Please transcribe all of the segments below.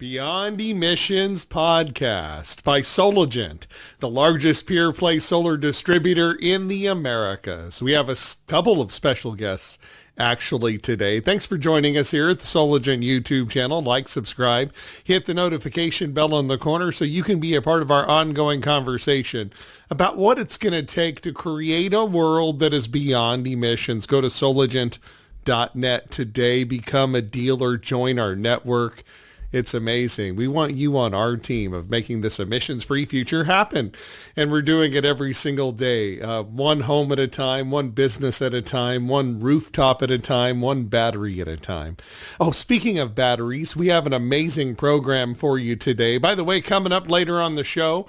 Beyond Emissions podcast by Soligent, the largest pure-play solar distributor in the Americas. We have a couple of special guests actually today. Thanks for joining us here at the Soligent YouTube channel. Like, subscribe, hit the notification bell in the corner so you can be a part of our ongoing conversation about what it's going to take to create a world that is beyond emissions. Go to soligent.net today, become a dealer, join our network. It's amazing. We want you on our team of making this emissions-free future happen. And we're doing it every single day, one home at a time, one business at a time, one rooftop at a time, one battery at a time. Oh, speaking of batteries, we have an amazing program for you today. By the way, coming up later on the show,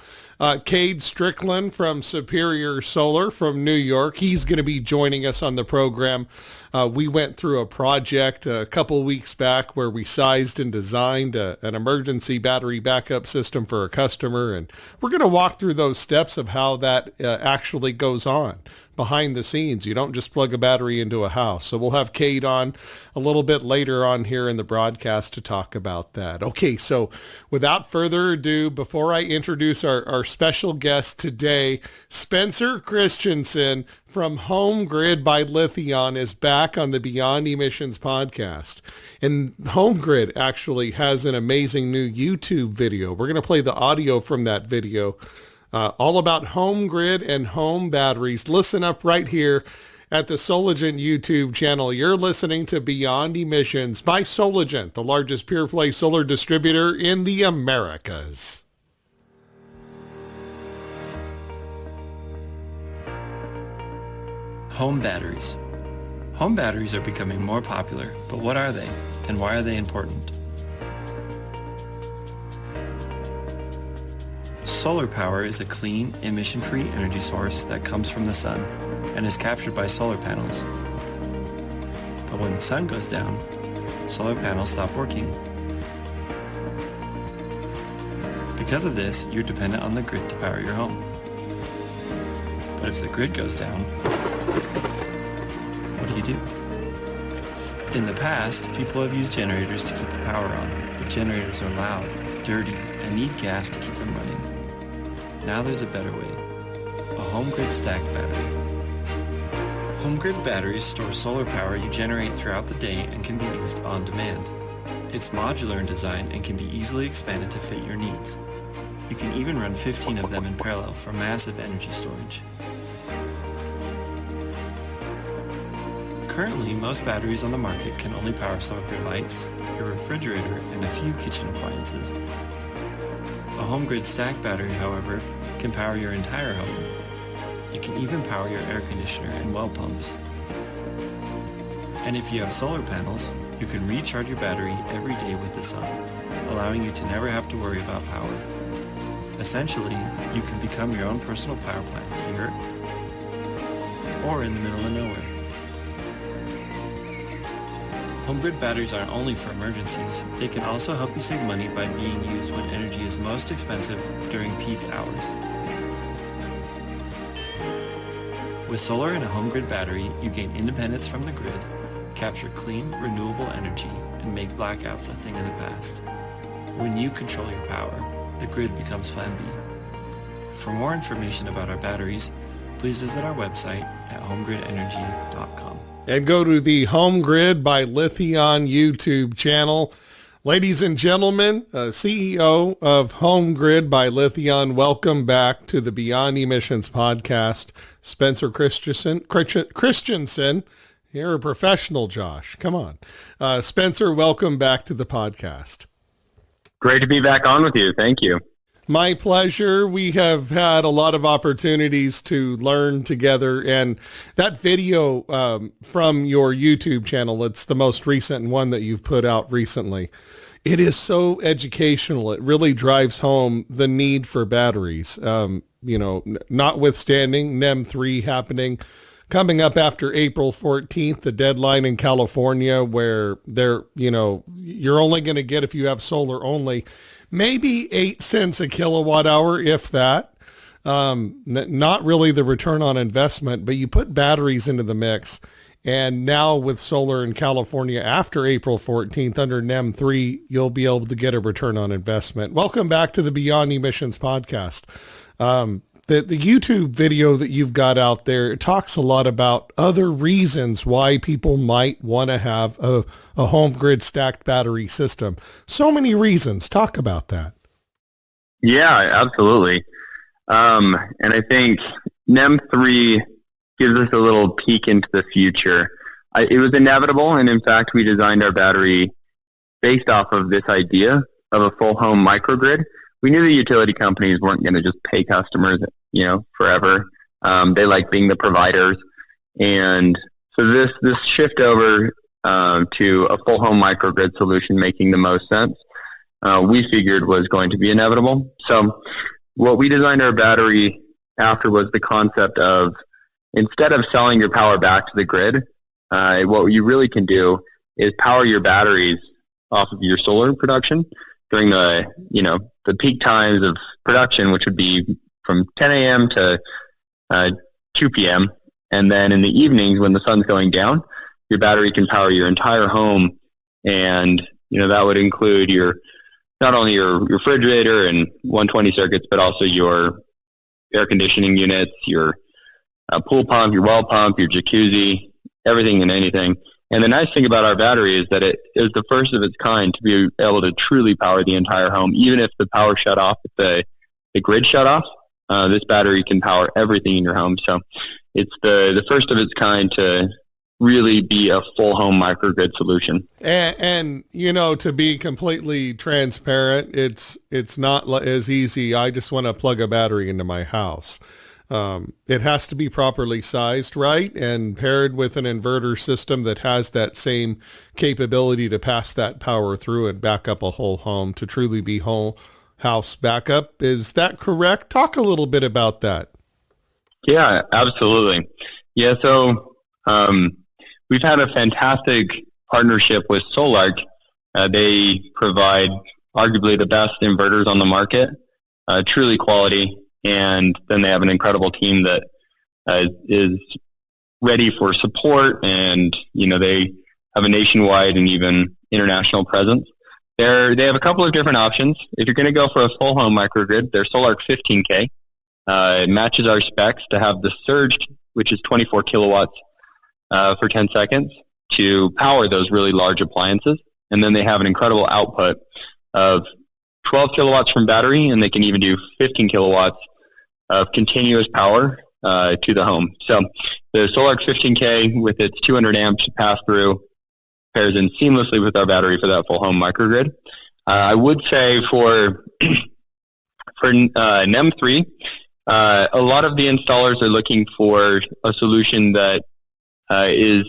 Cade Strickland from Superior Solar from New York. He's going to be joining us on the program. We went through a project a couple weeks back where we sized and designed an emergency battery backup system for a customer, and we're going to walk through those steps of how that actually goes on behind the scenes. You don't just plug a battery into a house. So we'll have Cade on a little bit later on here in the broadcast to talk about that. Okay, so without further ado, before I introduce our special guest today, Spencer Christensen from HomeGrid by Lithion is back on the Beyond Emissions podcast. And HomeGrid actually has an amazing new YouTube video. We're going to play the audio from that video. All about HomeGrid and home batteries. Listen up right here at the Soligent YouTube channel. You're listening to Beyond Emissions by Soligent, the largest pure-play solar distributor in the Americas. Home batteries. Home batteries are becoming more popular, but what are they, and why are they important? Solar power is a clean, emission-free energy source that comes from the sun and is captured by solar panels. But when the sun goes down, solar panels stop working. Because of this, you're dependent on the grid to power your home. But if the grid goes down, what do you do? In the past, people have used generators to keep the power on, but generators are loud, dirty, and need gas to keep them running. Now there's a better way, a HomeGrid stacked battery. HomeGrid batteries store solar power you generate throughout the day and can be used on demand. It's modular in design and can be easily expanded to fit your needs. You can even run 15 of them in parallel for massive energy storage. Currently, most batteries on the market can only power some of your lights, your refrigerator, and a few kitchen appliances. A HomeGrid stacked battery, however, can power your entire home. It can even power your air conditioner and well pumps. And if you have solar panels, you can recharge your battery every day with the sun, allowing you to never have to worry about power. Essentially, you can become your own personal power plant here or in the middle of nowhere. HomeGrid batteries aren't only for emergencies, they can also help you save money by being used when energy is most expensive during peak hours. With solar and a HomeGrid battery, you gain independence from the grid, capture clean, renewable energy, and make blackouts a thing of the past. When you control your power, the grid becomes Plan B. For more information about our batteries, please visit our website at homegridenergy.com. And go to the HomeGrid by Lithion YouTube channel. Ladies and gentlemen, CEO of HomeGrid by Lithion, welcome back to the Beyond Emissions podcast. Spencer Christensen, you're a professional, Josh. Come on. Spencer, welcome back to the podcast. Great to be back on with you. Thank you. My pleasure. We have had a lot of opportunities to learn together, and that video from your YouTube channel, it's the most recent one that you've put out recently. It is so educational. It really drives home the need for batteries. Notwithstanding NEM 3 happening, coming up after April 14th, the deadline in California where you're only going to get, if you have solar only, maybe 8 cents a kilowatt hour, if that. Not really the return on investment, but you put batteries into the mix And now with solar in California after April 14th under NEM 3, you'll be able to get a return on investment. Welcome back to the Beyond Emissions podcast. The YouTube video that you've got out there, it talks a lot about other reasons why people might want to have a HomeGrid stacked battery system. So many reasons. Talk about that. Yeah, absolutely. And I think NEM 3 gives us a little peek into the future. It was inevitable, and in fact, we designed our battery based off of this idea of a full home microgrid. We knew the utility companies weren't going to just pay customers, forever. They like being the providers. And so this shift over to a full home microgrid solution making the most sense, we figured was going to be inevitable. So what we designed our battery after was the concept of, instead of selling your power back to the grid, what you really can do is power your batteries off of your solar production during the peak times of production, which would be from 10 a.m. to 2 p.m. And then in the evenings when the sun's going down, your battery can power your entire home. And, that would include not only your refrigerator and 120 circuits, but also your air conditioning units, your pool pump, your well pump, your jacuzzi, everything and anything. And the nice thing about our battery is that it is the first of its kind to be able to truly power the entire home. Even if the power shut off, if the grid shut off, this battery can power everything in your home. So it's the first of its kind to really be a full home microgrid solution. And to be completely transparent, it's not as easy. I just want to plug a battery into my house. It has to be properly sized, right? And paired with an inverter system that has that same capability to pass that power through and back up a whole home to truly be whole house backup. Is that correct? Talk a little bit about that. Yeah, absolutely. Yeah, so we've had a fantastic partnership with Soligent. They provide arguably the best inverters on the market, truly quality. And then they have an incredible team that is ready for support, and they have a nationwide and even international presence. They have a couple of different options. If you're going to go for a full home microgrid, their Soligent 15K it matches our specs to have the surge, which is 24 kilowatts for 10 seconds to power those really large appliances. And then they have an incredible output of 12 kilowatts from battery, and they can even do 15 kilowatts of continuous power to the home. So the Soligent 15K with its 200 amps pass through pairs in seamlessly with our battery for that full home microgrid. I would say for NEM 3, a lot of the installers are looking for a solution that is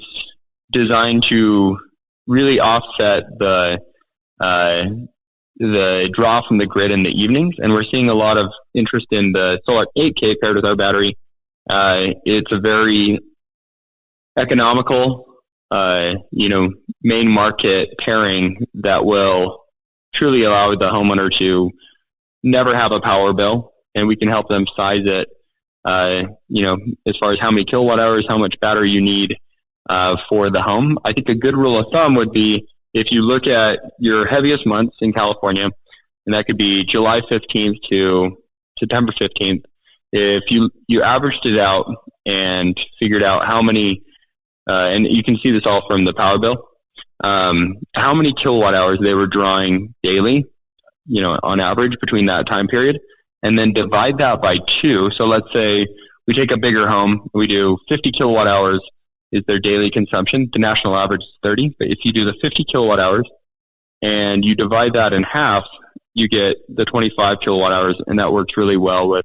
designed to really offset the draw from the grid in the evenings, and we're seeing a lot of interest in the Soligent 8K paired with our battery. It's a very economical, main market pairing that will truly allow the homeowner to never have a power bill, and we can help them size it, as far as how many kilowatt hours, how much battery you need for the home. I think a good rule of thumb would be, if you look at your heaviest months in California, and that could be July 15th to September 15th, if you averaged it out and figured out how many, and you can see this all from the power bill, how many kilowatt hours they were drawing daily, on average between that time period, and then divide that by 2. So let's say we take a bigger home, we do 50 kilowatt hours is their daily consumption. The national average is 30. But if you do the 50 kilowatt hours and you divide that in half, you get the 25 kilowatt hours, and that works really well with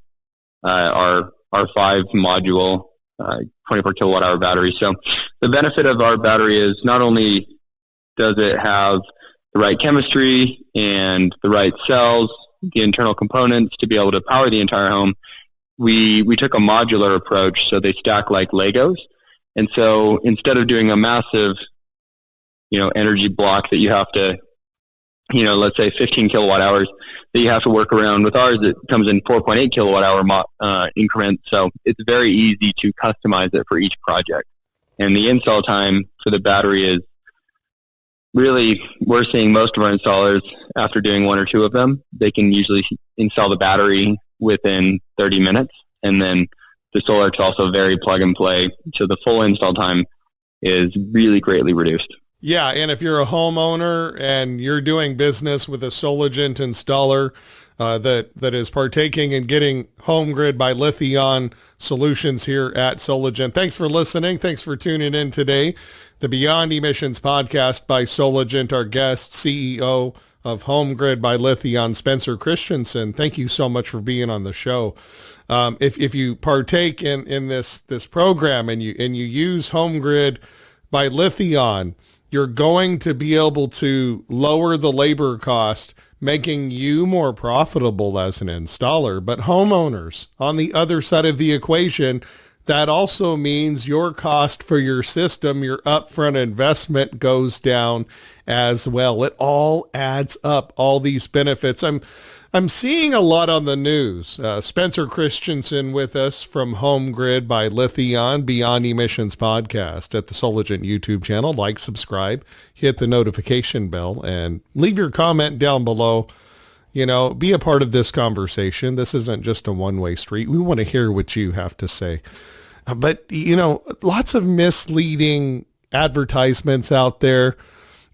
our 5 module 24 kilowatt hour battery. So the benefit of our battery is not only does it have the right chemistry and the right cells, the internal components to be able to power the entire home, we took a modular approach, so they stack like Legos. And so instead of doing a massive, energy block that you have to, let's say 15 kilowatt hours that you have to work around, with ours, it comes in 4.8 kilowatt hour increments. So it's very easy to customize it for each project. And the install time for the battery is really, we're seeing most of our installers, after doing one or two of them, they can usually install the battery within 30 minutes. And then the solar is also very plug and play. So the full install time is really greatly reduced. Yeah, and if you're a homeowner and you're doing business with a Soligent installer that is partaking in getting HomeGrid by Lithion solutions here at Soligent, thanks for listening. Thanks for tuning in today. The Beyond Emissions podcast by Soligent, our guest, CEO of HomeGrid by Lithion, Spencer Christensen. Thank you so much for being on the show. If you partake in this program and you use HomeGrid by Lithion, you're going to be able to lower the labor cost, making you more profitable as an installer. But homeowners, on the other side of the equation, that also means your cost for your system, your upfront investment goes down as well. It all adds up, all these benefits. I'm seeing a lot on the news. Spencer Christensen with us from HomeGrid by Lithion, Beyond Emissions podcast at the Soligent YouTube channel. Like, subscribe, hit the notification bell, and leave your comment down below. You know, be a part of this conversation. This isn't just a one-way street. We want to hear what you have to say. But, you know, lots of misleading advertisements out there.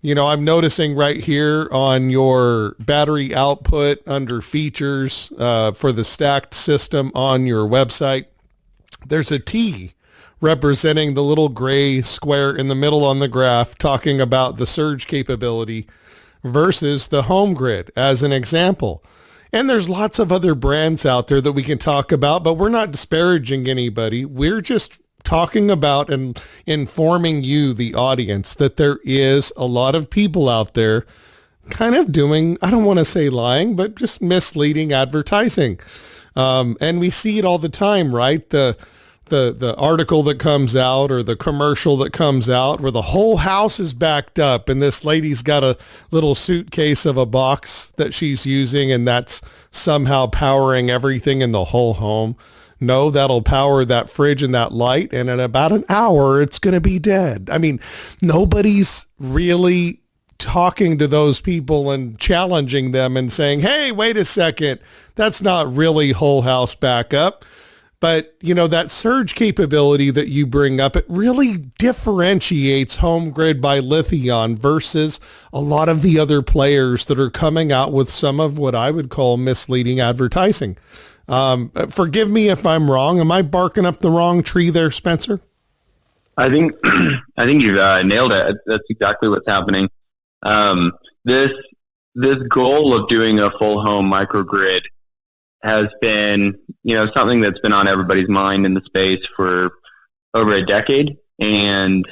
You know, I'm noticing right here on your battery output under features for the stacked system on your website, there's a T representing the little gray square in the middle on the graph talking about the surge capability versus the HomeGrid as an example. And there's lots of other brands out there that we can talk about, but we're not disparaging anybody. We're just talking about and informing you, the audience, that there is a lot of people out there kind of doing, I don't want to say lying, but just misleading advertising. And we see it all the time, right? The article that comes out or the commercial that comes out where the whole house is backed up and this lady's got a little suitcase of a box that she's using and that's somehow powering everything in the whole home. No, that'll power that fridge and that light, and in about an hour, it's going to be dead. I mean, nobody's really talking to those people and challenging them and saying, hey, wait a second, that's not really whole house backup. But, you know, that surge capability that you bring up, it really differentiates HomeGrid by Lithion versus a lot of the other players that are coming out with some of what I would call misleading advertising. Forgive me if I'm wrong. Am I barking up the wrong tree there, Spencer? I think you've nailed it. That's exactly what's happening. This goal of doing a full home microgrid has been, you know, something that's been on everybody's mind in the space for over a decade, and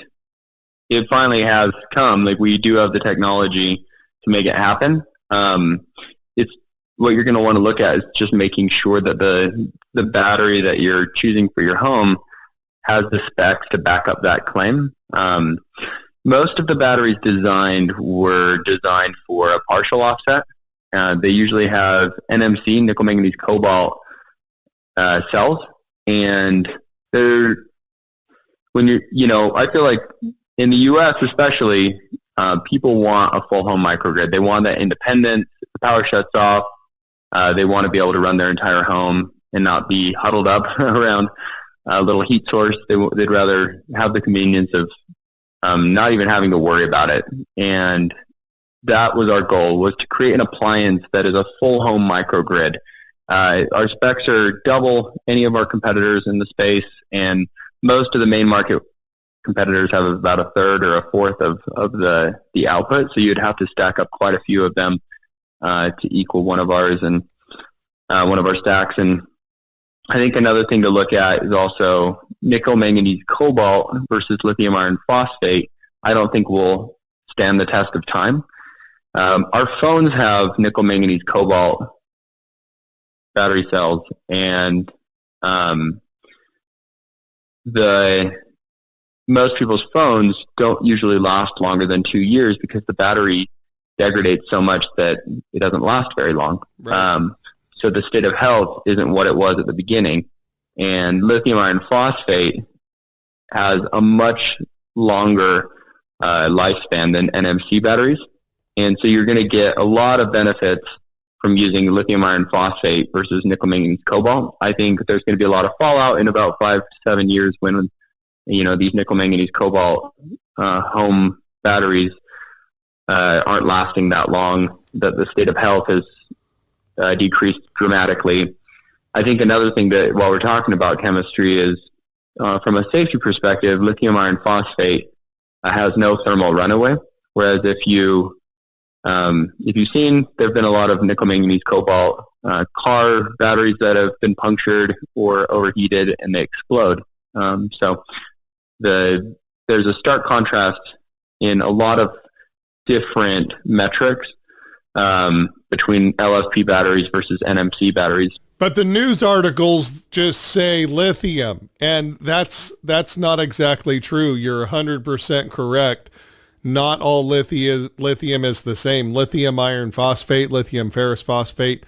it finally has come. Like, we do have the technology to make it happen. It's what you're going to want to look at is just making sure that the battery that you're choosing for your home has the specs to back up that claim. Most of the batteries were designed for a partial offset. They usually have NMC, nickel manganese cobalt cells, and I feel like in the U.S. especially, people want a full home microgrid. They want that independence. If the power shuts off, they want to be able to run their entire home and not be huddled up around a little heat source. They'd rather have the convenience of not even having to worry about it. And that was our goal, was to create an appliance that is a full home microgrid. Our specs are double any of our competitors in the space, and most of the main market competitors have about a third or a fourth of the output. So you'd have to stack up quite a few of them to equal one of ours and one of our stacks. And I think another thing to look at is also nickel manganese cobalt versus lithium iron phosphate. I don't think will stand the test of time. Our phones have nickel manganese cobalt battery cells, and most people's phones don't usually last longer than 2 years because the battery degrades so much that it doesn't last very long. Right. So the state of health isn't what it was at the beginning. And lithium iron phosphate has a much longer lifespan than NMC batteries. And so you're going to get a lot of benefits from using lithium iron phosphate versus nickel manganese cobalt. I think there's going to be a lot of fallout in about 5 to 7 years when, these nickel manganese cobalt home batteries aren't lasting that long, that the state of health has decreased dramatically. I think another thing that, while we're talking about chemistry, is from a safety perspective, lithium iron phosphate has no thermal runaway. Whereas if you've seen, there have been a lot of nickel manganese cobalt car batteries that have been punctured or overheated and they explode. So there's a stark contrast in a lot of different metrics between LFP batteries versus NMC batteries. But the news articles just say lithium, and that's not exactly true. You're 100% correct. Not all lithium is the same. Lithium iron phosphate, lithium ferrous phosphate,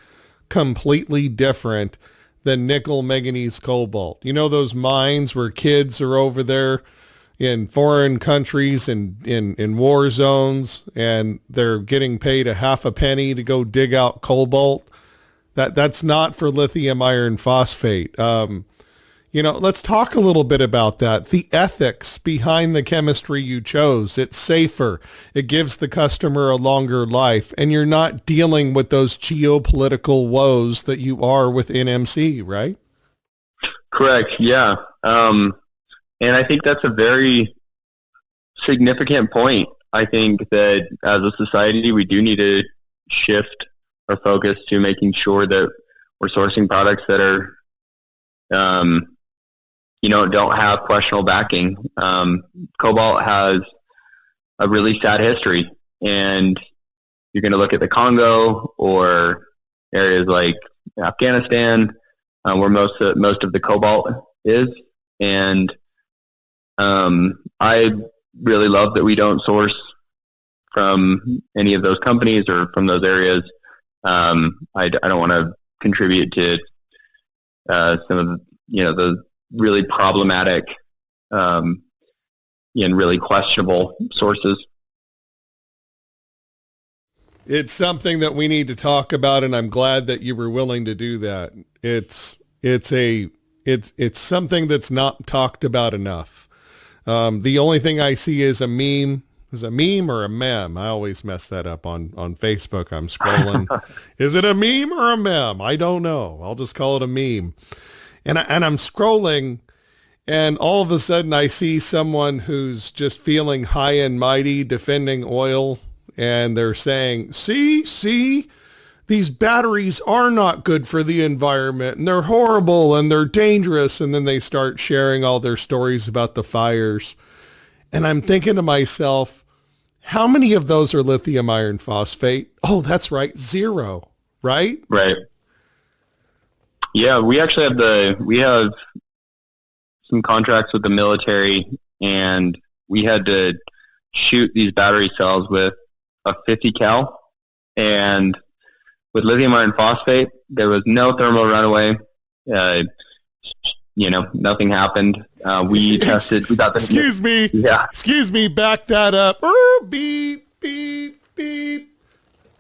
completely different than nickel manganese cobalt. You know those mines where kids are over there in foreign countries and in war zones, and they're getting paid a half a penny to go dig out cobalt? That's not for lithium iron phosphate. Let's talk a little bit about that. The ethics behind the chemistry you chose. It's safer. It gives the customer a longer life, and you're not dealing with those geopolitical woes that you are with NMC, right? Correct. Yeah. And I think that's a very significant point. I think that as a society, we do need to shift our focus to making sure that we're sourcing products that are, don't have questionable backing. Cobalt has a really sad history, and you're going to look at the Congo or areas like Afghanistan, where most of the cobalt is. And I really love that we don't source from any of those companies or from those areas. I don't want to contribute to some of the really problematic and really questionable sources. It's something that we need to talk about, and I'm glad that you were willing to do that. It's something that's not talked about enough. The only thing I see is a meme. Is a meme or a meme? I always mess that up on Facebook. I'm scrolling. Is it a meme or a meme? I don't know. I'll just call it a meme. And I'm scrolling, and all of a sudden I see someone who's just feeling high and mighty defending oil, and they're saying, see, these batteries are not good for the environment, and they're horrible, and they're dangerous. And then they start sharing all their stories about the fires. And I'm thinking to myself, how many of those are lithium iron phosphate? Oh, that's right. 0, right? Right. Yeah, we actually have some contracts with the military, and we had to shoot these battery cells with a 50 cal. And with lithium iron phosphate, there was no thermal runaway. Nothing happened. We tested. We got the. Excuse me. Yeah. Excuse me. Back that up. Beep, beep, beep.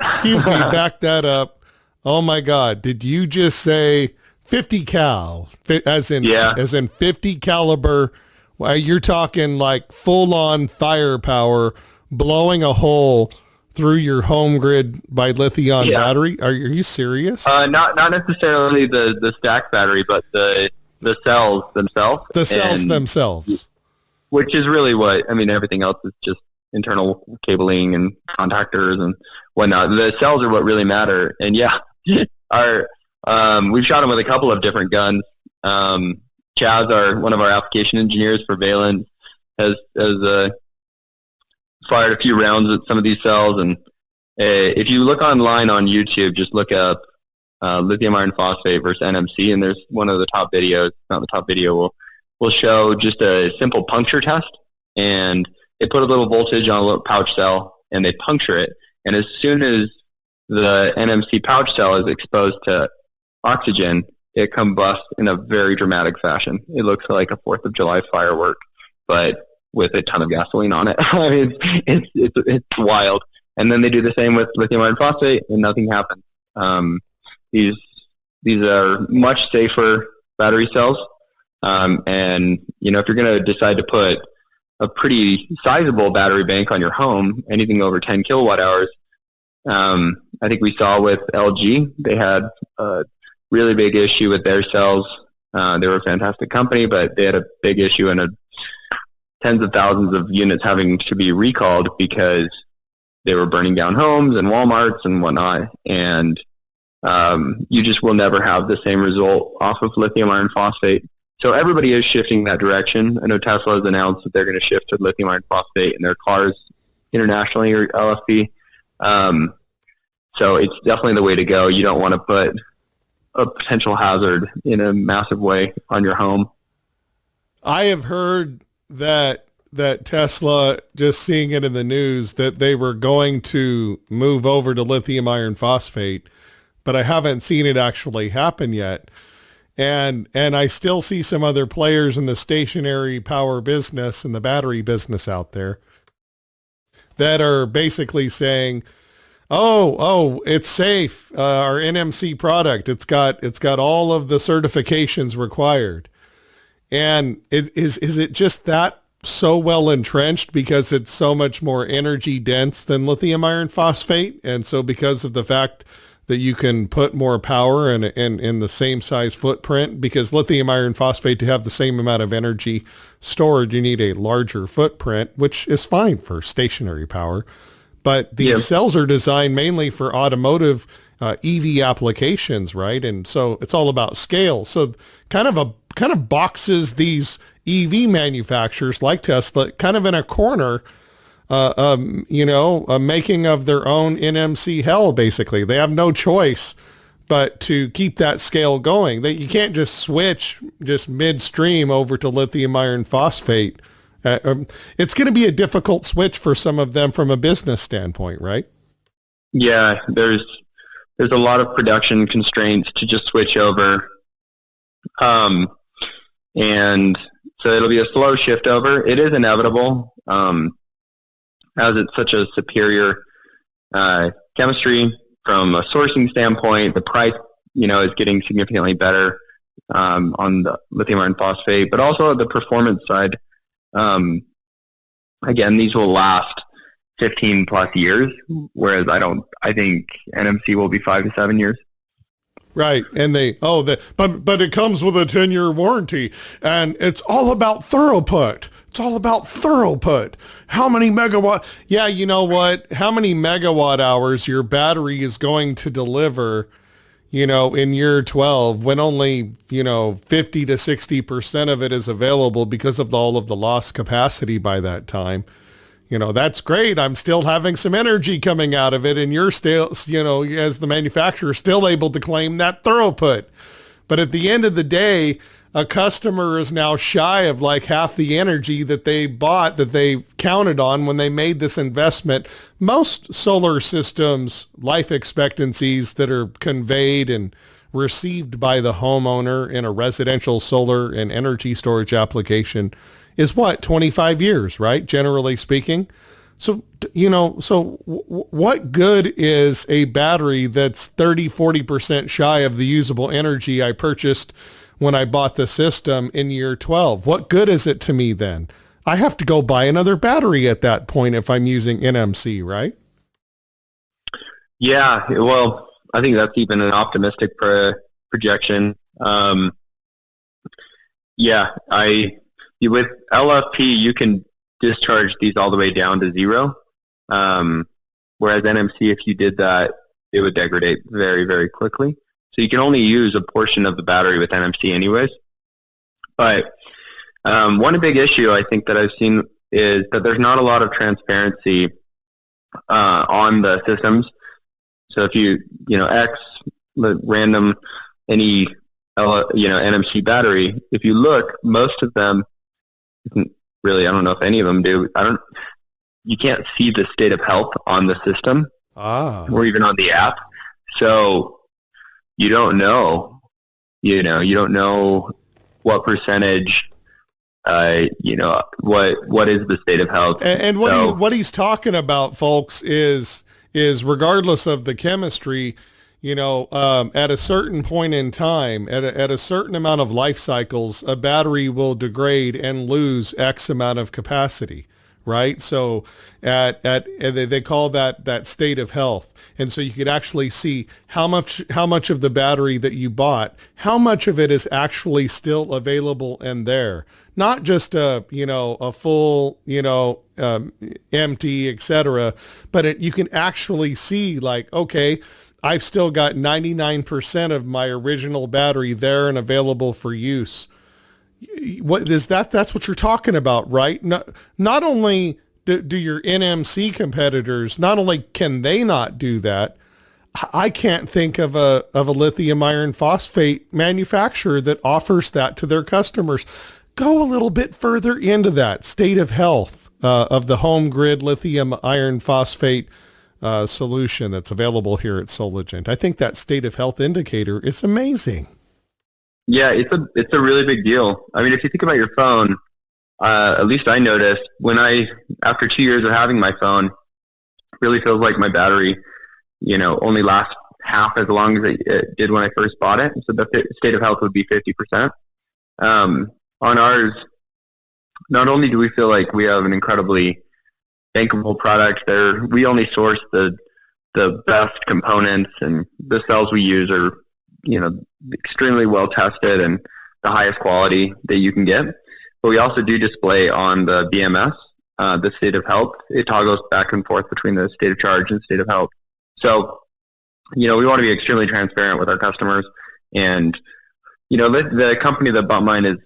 Excuse me. Back that up. Oh my God. Did you just say 50 cal? As in 50 caliber? Well, you're talking like full on firepower, blowing a hole through your HomeGrid by Lithion battery? Are you serious? Not necessarily the stack battery, but the cells themselves. The cells themselves. Which is really everything else is just internal cabling and contactors and whatnot. The cells are what really matter. And we've shot them with a couple of different guns. Chaz, one of our application engineers for Valence, has fired a few rounds at some of these cells. And if you look online on YouTube, just look up lithium iron phosphate versus NMC, and there's one of the top videos. Not the top video. We'll show just a simple puncture test, and they put a little voltage on a little pouch cell, and they puncture it. And as soon as the NMC pouch cell is exposed to oxygen, it combusts in a very dramatic fashion. It looks like a 4th of July firework. but with a ton of gasoline on it. I mean, it's wild. And then they do the same with lithium iron phosphate, and nothing happens. These are much safer battery cells, and if you're going to decide to put a pretty sizable battery bank on your home, anything over 10 kilowatt hours, I think we saw with LG, they had a really big issue with their cells. They were a fantastic company, but they had a big issue and tens of thousands of units having to be recalled because they were burning down homes and Walmarts and whatnot. And you just will never have the same result off of lithium iron phosphate. So everybody is shifting that direction. I know Tesla has announced that they're going to shift to lithium iron phosphate in their cars internationally, or LFP. So it's definitely the way to go. You don't want to put a potential hazard in a massive way on your home. I have heard that Tesla, just seeing it in the news, that they were going to move over to lithium iron phosphate, but I haven't seen it actually happen yet. And I still see some other players in the stationary power business and the battery business out there that are basically saying, oh, it's safe. Our NMC product, it's got all of the certifications required. And is it just that so well entrenched because it's so much more energy dense than lithium iron phosphate? And so because of the fact that you can put more power in the same size footprint, because lithium iron phosphate, to have the same amount of energy stored, you need a larger footprint, which is fine for stationary power. But these cells are designed mainly for automotive EV applications, right? And so it's all about scale. So kind of boxes these EV manufacturers like Tesla kind of in a corner, making of their own NMC hell, basically. They have no choice but to keep that scale going. You can't just switch just midstream over to lithium iron phosphate. It's going to be a difficult switch for some of them from a business standpoint, right? Yeah, there's a lot of production constraints to just switch over. And so it'll be a slow shift over. It is inevitable, as it's such a superior chemistry from a sourcing standpoint. The price, is getting significantly better on the lithium iron phosphate, but also the performance side. Again, these will last 15 plus years, whereas I think NMC will be 5 to 7 years. Right. And but it comes with a 10-year warranty, and it's all about throughput. It's all about throughput. How many megawatt? Yeah. You know what? How many megawatt hours your battery is going to deliver, in year 12, when only, 50 to 60% of it is available because of all of the lost capacity by that time. That's great. I'm still having some energy coming out of it, and you're still, as the manufacturer, still able to claim that throughput. But at the end of the day, a customer is now shy of like half the energy that they bought, that they counted on when they made this investment. Most solar systems life expectancies that are conveyed and received by the homeowner in a residential solar and energy storage application is 25 years, right? Generally speaking. So, what good is a battery that's 30, 40% shy of the usable energy I purchased when I bought the system in year 12? What good is it to me then? I have to go buy another battery at that point if I'm using NMC, right? Yeah, well, I think that's even an optimistic projection. With LFP, you can discharge these all the way down to zero. Whereas NMC, if you did that, it would degrade very, very quickly. So you can only use a portion of the battery with NMC anyways. But one big issue I think that I've seen is that there's not a lot of transparency on the systems. So if you random any NMC battery, if you look, most of them really, I don't know if any of them do. You can't see the state of health on the system or even on the app. So you don't know, you don't know what percentage what is the state of health. And what he's talking about, folks, is regardless of the chemistry, at a certain point in time, at a certain amount of life cycles, a battery will degrade and lose X amount of capacity, right? So they call that state of health. And so you could actually see how much of the battery that you bought, how much of it is actually still available and there. Not just a full, empty, etc. But you can actually see like, okay, I've still got 99% of my original battery there and available for use. What is that? That's what you're talking about, right? Not only do your NMC competitors, not only can they not do that, I can't think of a lithium iron phosphate manufacturer that offers that to their customers. Go a little bit further into that state of health of the HomeGrid lithium iron phosphate solution that's available here at Soligent. I think that state of health indicator is amazing. Yeah, it's a really big deal. I mean, if you think about your phone, at least I noticed after 2 years of having my phone, it really feels like my battery, only lasts half as long as it did when I first bought it. So the state of health would be 50%. On ours, not only do we feel like we have an incredibly bankable product there, we only source the best components, and the cells we use are, extremely well tested and the highest quality that you can get. But we also do display on the BMS, the state of health. It toggles back and forth between the state of charge and state of health. So, we want to be extremely transparent with our customers. And, the company that bought mine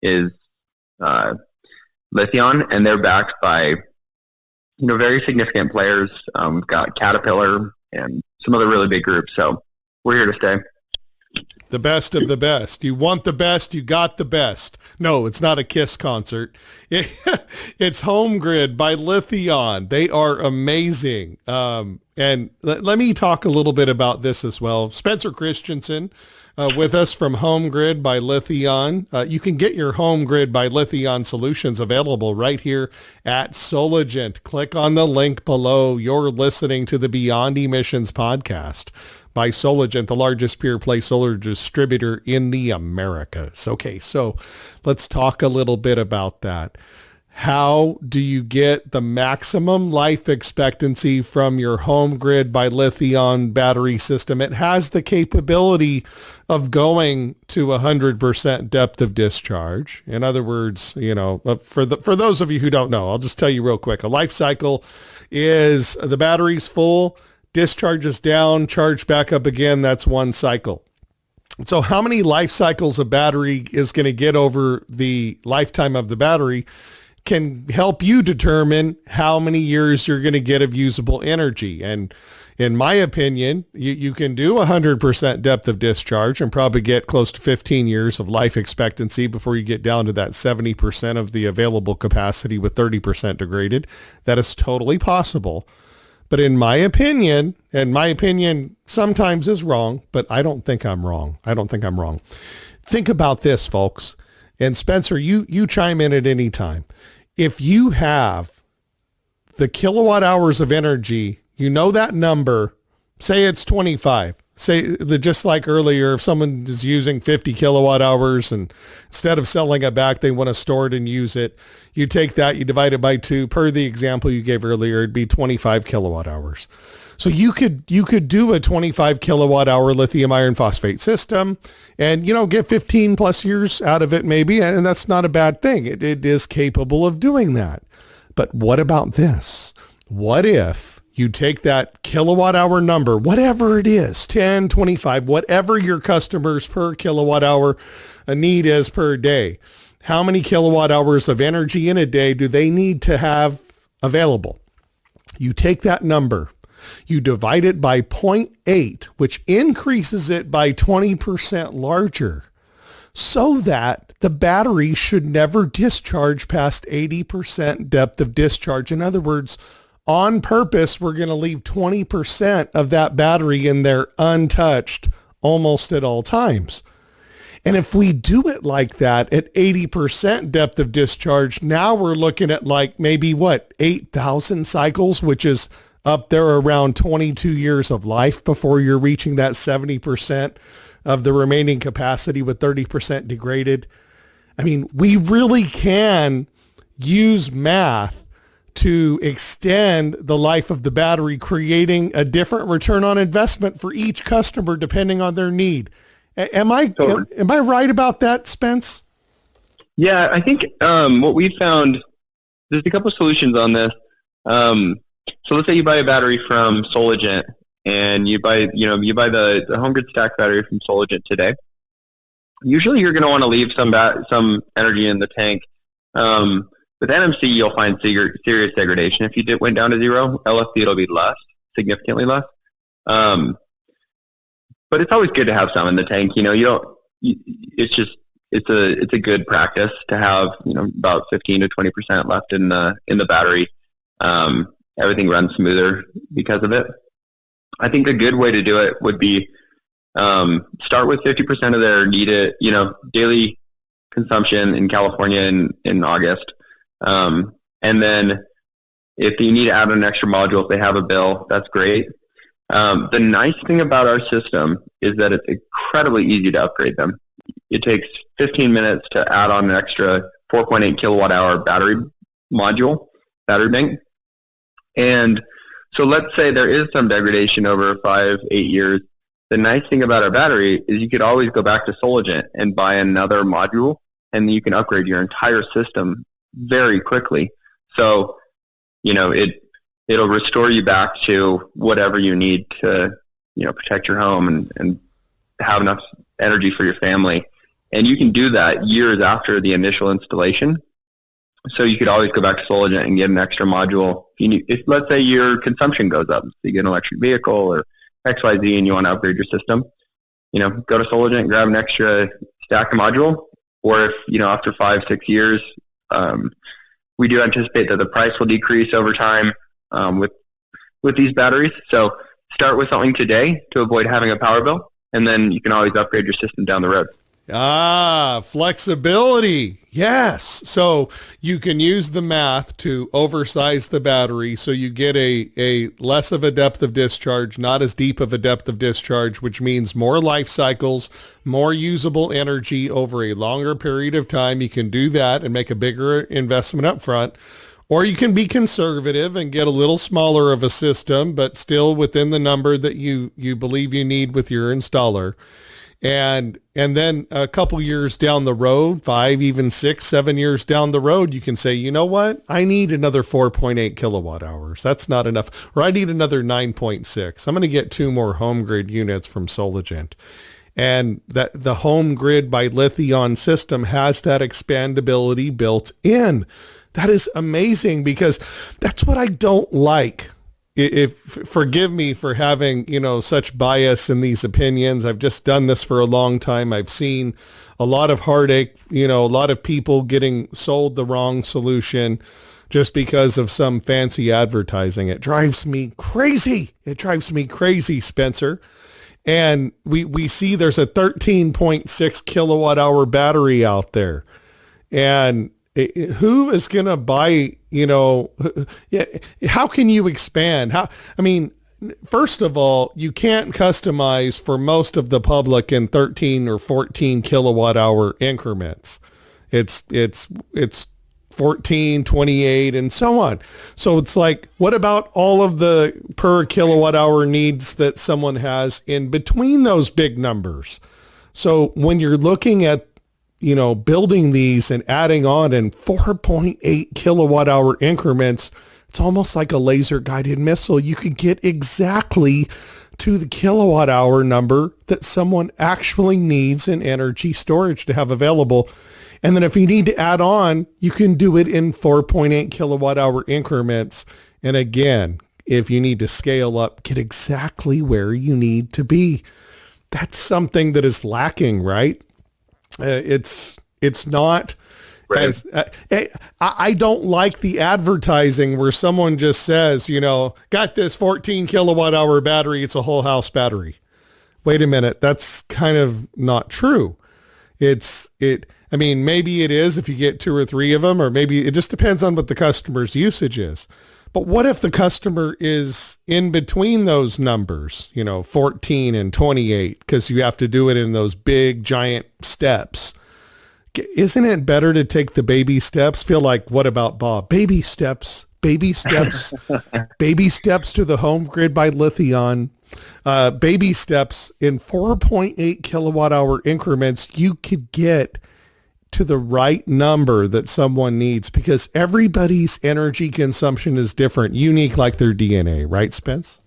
is Lithion, and they're backed by, very significant players. We've got Caterpillar and some other really big groups. So we're here to stay. The best of the best. You want the best, you got the best. No, it's not a Kiss concert. It's HomeGrid by Lithion. They are amazing. And let me talk a little bit about this as well. Spencer Christensen with us from HomeGrid by Lithion. You can get your HomeGrid by Lithion solutions available right here at Soligent. Click on the link below. You're listening to the Beyond Emissions podcast by Soligent, the largest pure-play solar distributor in the Americas. Okay, so let's talk a little bit about that. How do you get the maximum life expectancy from your HomeGrid by Lithion battery system? It has the capability of going to 100% depth of discharge. In other words, for those of you who don't know, I'll just tell you real quick. A life cycle is the battery's full, discharges down, charge back up again. That's one cycle. So how many life cycles a battery is going to get over the lifetime of the battery can help you determine how many years you're going to get of usable energy. And in my opinion, you can do 100% depth of discharge and probably get close to 15 years of life expectancy before you get down to that 70% of the available capacity with 30% degraded. That is totally possible. But in my opinion, and my opinion sometimes is wrong, but I don't think I'm wrong. Think about this, folks. And Spencer, you chime in at any time. If you have the kilowatt hours of energy, that number, say it's 25. Say just like earlier, if someone is using 50 kilowatt hours and instead of selling it back, they want to store it and use it. You take that, you divide it by 2. Per the example you gave earlier, it'd be 25 kilowatt hours. So you could do a 25 kilowatt hour lithium iron phosphate system and, get 15 plus years out of it maybe. And that's not a bad thing. It is capable of doing that. But what about this? What if you take that kilowatt hour number, whatever it is, 10, 25, whatever your customers per kilowatt hour need is per day. How many kilowatt hours of energy in a day do they need to have available? You take that number, you divide it by 0.8, which increases it by 20% larger, so that the battery should never discharge past 80% depth of discharge. In other words, on purpose, we're going to leave 20% of that battery in there untouched almost at all times. And if we do it like that at 80% depth of discharge, now we're looking at like maybe 8,000 cycles, which is up there around 22 years of life before you're reaching that 70% of the remaining capacity with 30% degraded. I mean, we really can use math to extend the life of the battery, creating a different return on investment for each customer depending on their need. Am I right about that, Spence? Yeah, I think what we found, there's a couple of solutions on this. So let's say you buy a battery from Soligent, and you buy the HomeGrid stack battery from Soligent today. Usually you're going to want to leave some energy in the tank. With NMC, you'll find serious degradation. If you went down to zero, LFP, it'll be less, significantly less. But it's always good to have some in the tank. It's a good practice to have, about 15 to 20% left in the battery. Everything runs smoother because of it. I think a good way to do it would be start with 50% of their needed, daily consumption in California in August. And then if you need to add an extra module, if they have a bill, that's great. The nice thing about our system is that it's incredibly easy to upgrade them. It takes 15 minutes to add on an extra 4.8 kilowatt hour battery bank. And so let's say there is some degradation over 5-8 years. The nice thing about our battery is you could always go back to Soligent and buy another module, and you can upgrade your entire system very quickly. So, it'll restore you back to whatever you need to, protect your home and have enough energy for your family. And you can do that years after the initial installation. So you could always go back to Soligent and get an extra module. If let's say your consumption goes up, so you get an electric vehicle or XYZ and you want to upgrade your system, go to Soligent, grab an extra stack of module. Or if, after 5-6 years, we do anticipate that the price will decrease over time with these batteries. So start with something today to avoid having a power bill, and then you can always upgrade your system down the road. Flexibility. Yes. So you can use the math to oversize the battery so you get a less of a depth of discharge, not as deep of a depth of discharge, which means more life cycles, more usable energy over a longer period of time. You can do that and make a bigger investment up front. Or you can be conservative and get a little smaller of a system, but still within the number that you believe you need with your installer. And then a couple years down the road, 5, even 6, 7 years down the road, you can say, you know what? I need another 4.8 kilowatt hours. That's not enough. Or I need another 9.6. I'm going to get 2 more HomeGrid units from Soligent. And that the HomeGrid by Lithion system has that expandability built in. That is amazing, because that's what I don't like. Forgive me for having, such bias in these opinions. I've just done this for a long time. I've seen a lot of heartache, a lot of people getting sold the wrong solution just because of some fancy advertising. It drives me crazy. It drives me crazy, Spencer. And we see there's a 13.6 kilowatt hour battery out there. And who is going to buy, how can you expand? First of all, you can't customize for most of the public in 13 or 14 kilowatt hour increments. It's 14, 28, and so on. So it's like, what about all of the per kilowatt hour needs that someone has in between those big numbers? So when you're looking at building these and adding on in 4.8 kilowatt hour increments, it's almost like a laser guided missile. You could get exactly to the kilowatt hour number that someone actually needs in energy storage to have available. And then if you need to add on, you can do it in 4.8 kilowatt hour increments. And again, if you need to scale up, get exactly where you need to be. That's something that is lacking, right? It's not, right. I don't like the advertising where someone just says, got this 14 kilowatt hour battery. It's a whole house battery. Wait a minute. That's kind of not true. I mean, maybe it is if you get 2 or 3 of them, or maybe it just depends on what the customer's usage is. But what if the customer is in between those numbers, 14 and 28, because you have to do it in those big giant steps? Isn't it better to take the baby steps? Feel like, what about Bob? Baby steps, baby steps, baby steps to the HomeGrid by Lithion. Baby steps in 4.8 kilowatt hour increments. You could get to the right number that someone needs, because everybody's energy consumption is different, unique like their DNA, right, Spence?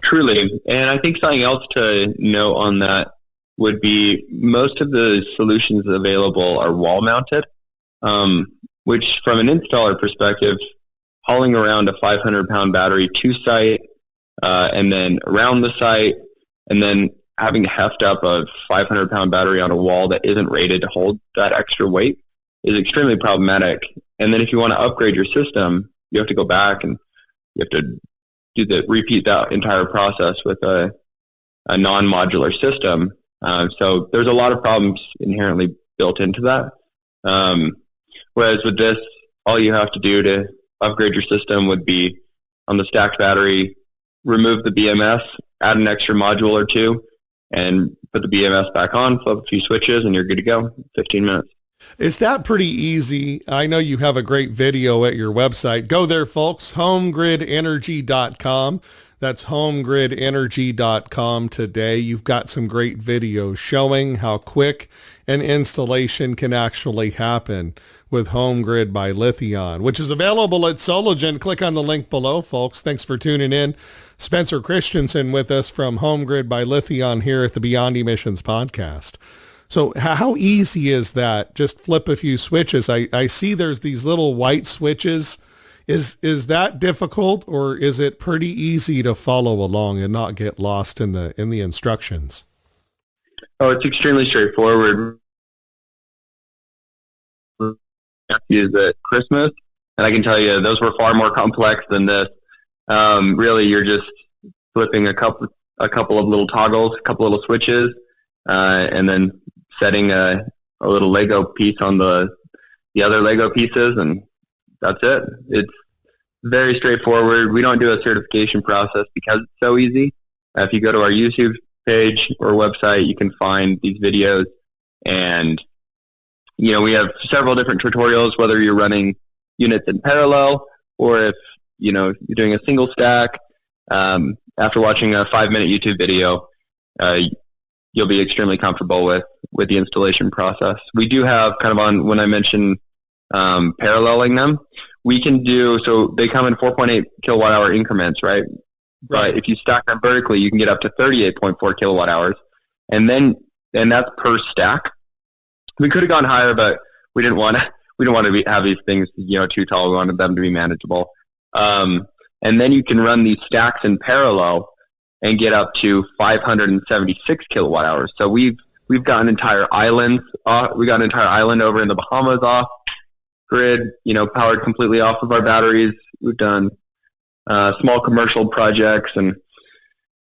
Truly. And I think something else to note on that would be most of the solutions available are wall mounted, which from an installer perspective, hauling around a 500-pound battery to site and then around the site, and then having to heft up a 500-pound battery on a wall that isn't rated to hold that extra weight is extremely problematic. And then if you want to upgrade your system, you have to go back and you have to repeat that entire process with a non-modular system. So there's a lot of problems inherently built into that. Whereas with this, all you have to do to upgrade your system would be on the stacked battery, remove the BMS, add an extra module or two, and put the BMS back on, flip a few switches, and you're good to go. 15 minutes. Is that pretty easy? I know you have a great video at your website. Go there, folks, homegridenergy.com. That's homegridenergy.com today. You've got some great videos showing how quick an installation can actually happen with HomeGrid by Lithion, which is available at Soligent. Click on the link below, folks. Thanks for tuning in. Spencer Christensen with us from HomeGrid by Lithion here at the Beyond Emissions podcast. So how easy is that? Just flip a few switches. I see there's these little white switches. Is that difficult, or is it pretty easy to follow along and not get lost in the instructions? Oh, it's extremely straightforward. Use at Christmas, and I can tell you those were far more complex than this. Really, you're just flipping a couple of little toggles, a couple little switches, and then setting a little Lego piece on the other Lego pieces, and that's it. It's very straightforward. We don't do a certification process because it's so easy. If you go to our YouTube page or website, you can find these videos, and we have several different tutorials, whether you're running units in parallel or if you're doing a single stack. After watching a 5-minute YouTube video, you'll be extremely comfortable with the installation process. We do have kind of on when I mentioned paralleling them, we can do, so they come in 4.8 kilowatt hour increments, right? But if you stack them vertically, you can get up to 38.4 kilowatt hours, and that's per stack. We could have gone higher, but we didn't want to have these things too tall. We wanted them to be manageable. And then you can run these stacks in parallel and get up to 576 kilowatt hours. So we've got an entire island. We got an entire island over in the Bahamas off grid, powered completely off of our batteries. We've done small commercial projects and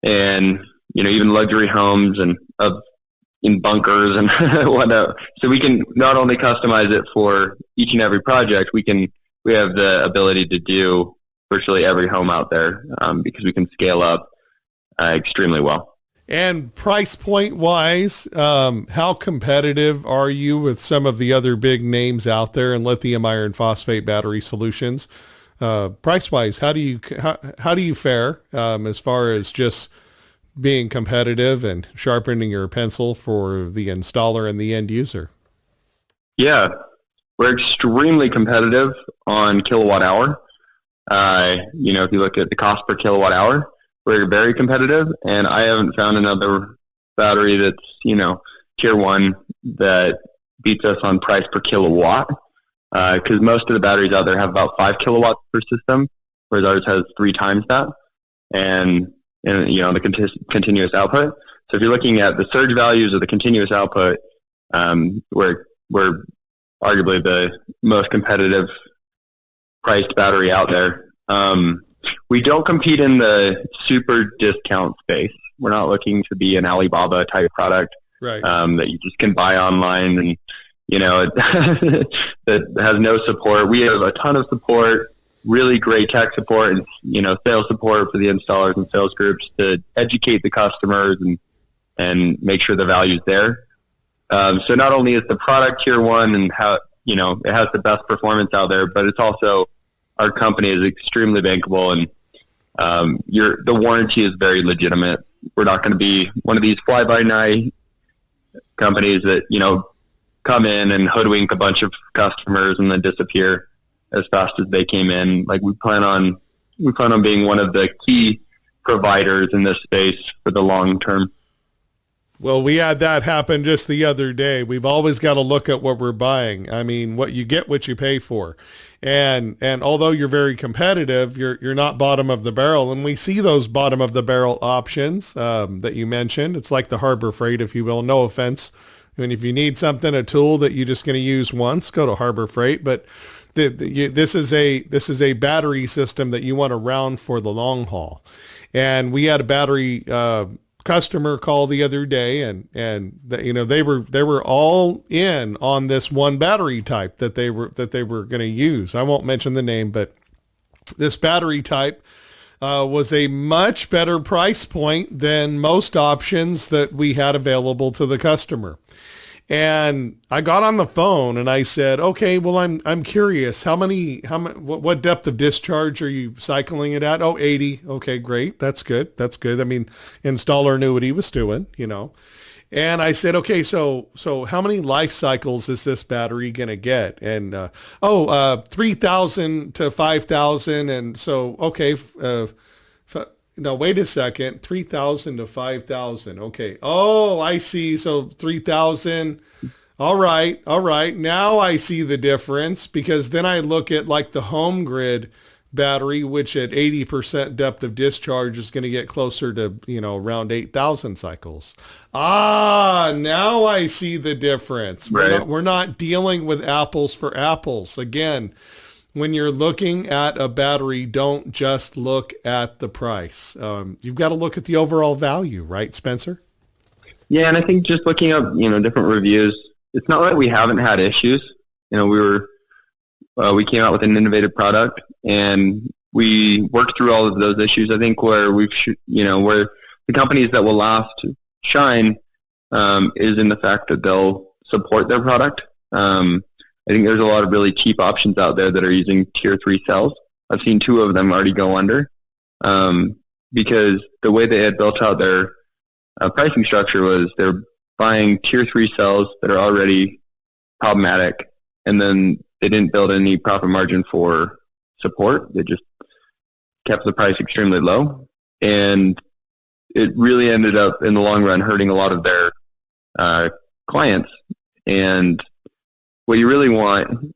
even luxury homes and in bunkers and whatnot. So we can not only customize it for each and every project, we have the ability to do virtually every home out there because we can scale up extremely well. And price point wise, how competitive are you with some of the other big names out there in lithium iron phosphate battery solutions? Price wise, how do you fare as far as just being competitive and sharpening your pencil for the installer and the end user? Yeah, we're extremely competitive on kilowatt hour. If you look at the cost per kilowatt hour, we're very competitive, and I haven't found another battery that's, tier 1 that beats us on price per kilowatt, because most of the batteries out there have about 5 kilowatts per system, whereas ours has 3 times that, and the continuous output. So if you're looking at the surge values of the continuous output, we're arguably the most competitive priced battery out there. We don't compete in the super discount space. We're not looking to be an Alibaba type product. Right. that you just can buy online, and that has no support. We have a ton of support, really great tech support, and sales support for the installers and sales groups to educate the customers and make sure the value's there. So not only is the product tier one and how it has the best performance out there, but it's also, our company is extremely bankable, and the warranty is very legitimate. We're not going to be one of these fly-by-night companies that come in and hoodwink a bunch of customers and then disappear as fast as they came in. Like, we plan on being one of the key providers in this space for the long term. Well, we had that happen just the other day. We've always got to look at what we're buying. I mean, what you get, what you pay for. And although you're very competitive, you're not bottom of the barrel. And we see those bottom of the barrel options that you mentioned. It's like the Harbor Freight, if you will. No offense. I mean, if you need something, a tool that you're just going to use once, go to Harbor Freight. But this is a battery system that you want around for the long haul. And we had a battery customer call the other day, and they were all in on this one battery type that they were going to use. I won't mention the name, but this battery type was a much better price point than most options that we had available to the customer. And I got on the phone and I said, okay, well, I'm curious, what depth of discharge are you cycling it at? Oh, 80. Okay, great. That's good. I mean, installer knew what he was doing, And I said, okay, so how many life cycles is this battery going to get? And, 3,000 to 5,000. And so, okay, no, wait a second, 3,000 to 5,000. Okay. Oh, I see. So 3,000. All right. Now I see the difference, because then I look at like the HomeGrid battery, which at 80% depth of discharge is going to get closer to, around 8,000 cycles. Now I see the difference. Right. We're not dealing with apples for apples. Again, when you're looking at a battery, don't just look at the price. You've got to look at the overall value, right, Spencer? Yeah, and I think just looking up, different reviews, it's not like we haven't had issues. We came out with an innovative product, and we worked through all of those issues. I think where where the companies that will last shine is in the fact that they'll support their product. I think there's a lot of really cheap options out there that are using tier 3 cells. I've seen 2 of them already go under because the way they had built out their pricing structure was they're buying tier 3 cells that are already problematic, and then they didn't build any profit margin for support. They just kept the price extremely low, and it really ended up in the long run hurting a lot of their clients. And what you really want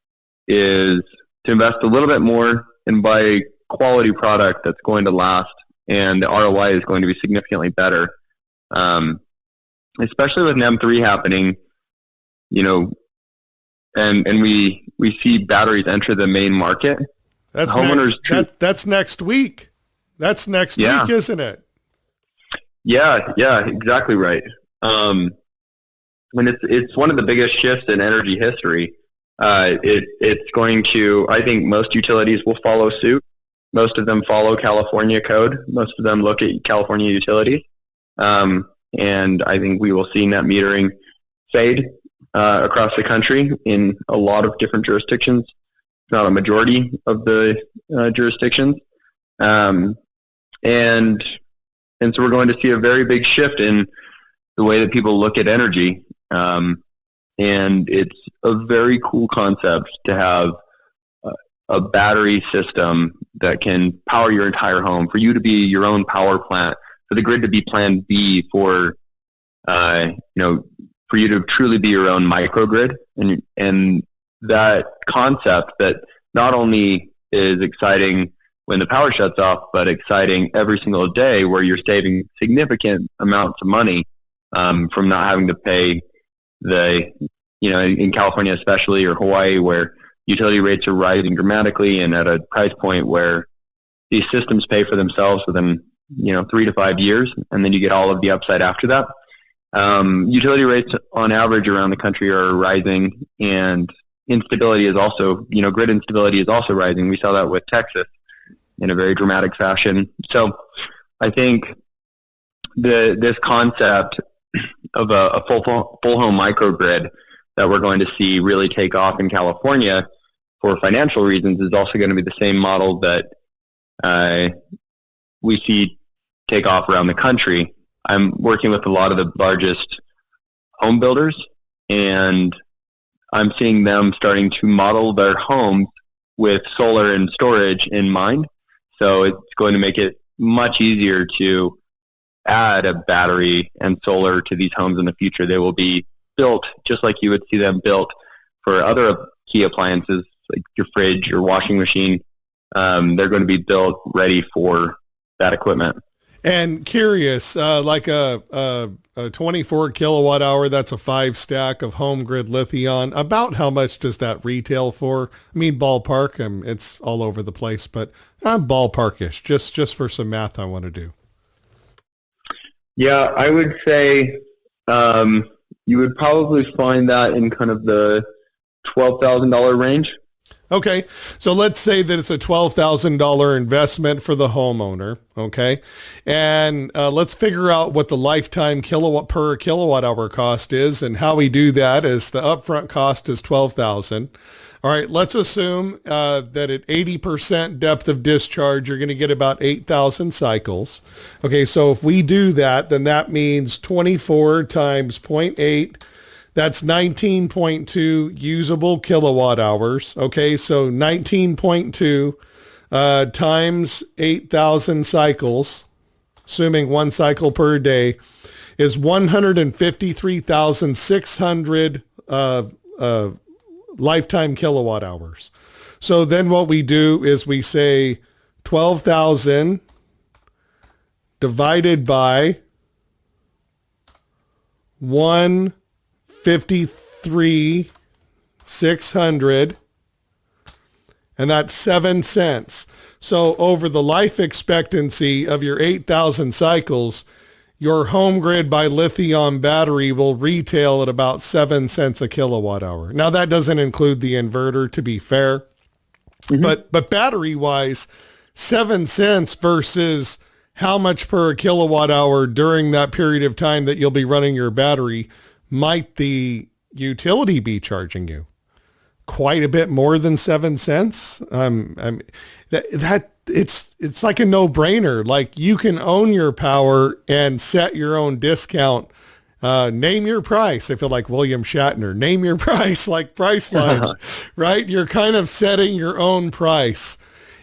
is to invest a little bit more and buy a quality product that's going to last, and the ROI is going to be significantly better. Especially with NEM 3 happening, and we see batteries enter the main market. That's that's next week. That's next week, isn't it? Yeah, exactly right. When it's one of the biggest shifts in energy history. It's going to, I think most utilities will follow suit. Most of them follow California code. Most of them look at California utilities. And I think we will see net metering fade across the country in a lot of different jurisdictions, not a majority of the jurisdictions. And so we're going to see a very big shift in the way that people look at energy. And it's a very cool concept to have a battery system that can power your entire home, for you to be your own power plant, for the grid to be plan B, for for you to truly be your own microgrid. And that concept that not only is exciting when the power shuts off, but exciting every single day, where you're saving significant amounts of money from not having to pay in California especially, or Hawaii, where utility rates are rising dramatically and at a price point where these systems pay for themselves within 3 to 5 years, and then you get all of the upside after that. Utility rates on average around the country are rising, and instability is also, grid instability is also rising. We saw that with Texas in a very dramatic fashion. So I think this concept of a full home microgrid that we're going to see really take off in California for financial reasons is also going to be the same model that we see take off around the country. I'm working with a lot of the largest home builders, and I'm seeing them starting to model their homes with solar and storage in mind. So it's going to make it much easier to add a battery and solar to these homes in the future. They will be built just like you would see them built for other key appliances like your fridge, your washing machine. They're going to be built ready for that equipment. And curious, like a 24 kilowatt hour, that's a 5 stack of HomeGrid Lithion. About how much does that retail for? I mean, ballpark. It's all over the place, but I'm ballparkish. Just for some math I want to do. Yeah, I would say you would probably find that in kind of the $12,000 range. Okay, so let's say that it's a $12,000 investment for the homeowner, okay? And let's figure out what the lifetime kilowatt per kilowatt hour cost is, and how we do that is the upfront cost is $12,000. All right, let's assume that at 80% depth of discharge, you're going to get about 8,000 cycles. Okay, so if we do that, then that means 24 times 0.8. That's 19.2 usable kilowatt hours. Okay, so 19.2 times 8,000 cycles, assuming one cycle per day, is 153,600 lifetime kilowatt hours. So then what we do is we say 12,000 divided by 153,600, and that's 7 cents. So over the life expectancy of your 8,000 cycles, your HomeGrid by Lithion battery will retail at about 7 cents a kilowatt hour. Now that doesn't include the inverter, to be fair, but battery wise, 7 cents versus how much per kilowatt hour during that period of time that you'll be running your battery might the utility be charging you? Quite a bit more than 7 cents. It's like a no-brainer. Like, you can own your power and set your own discount. Name your price. I feel like William Shatner. Name your price, like Priceline, right? You're kind of setting your own price.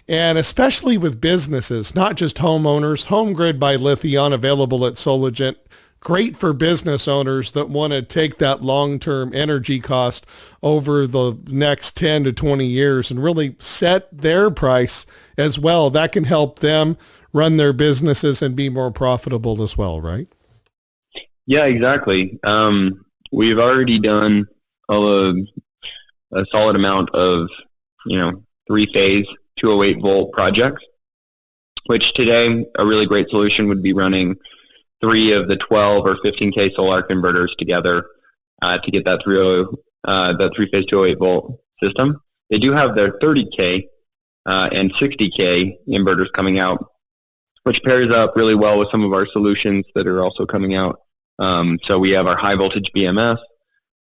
And especially with businesses, not just homeowners, HomeGrid by Lithion, available at Soligent. Great for business owners that want to take that long-term energy cost over the next 10 to 20 years and really set their price as well. That can help them run their businesses and be more profitable as well, right? Yeah, exactly. We've already done a solid amount of, 3-phase 208-volt projects, which today a really great solution would be running 3 of the 12 or 15K solar converters together to get that 3-phase 208-volt system. They do have their 30K and 60K inverters coming out, which pairs up really well with some of our solutions that are also coming out. So we have our high voltage BMS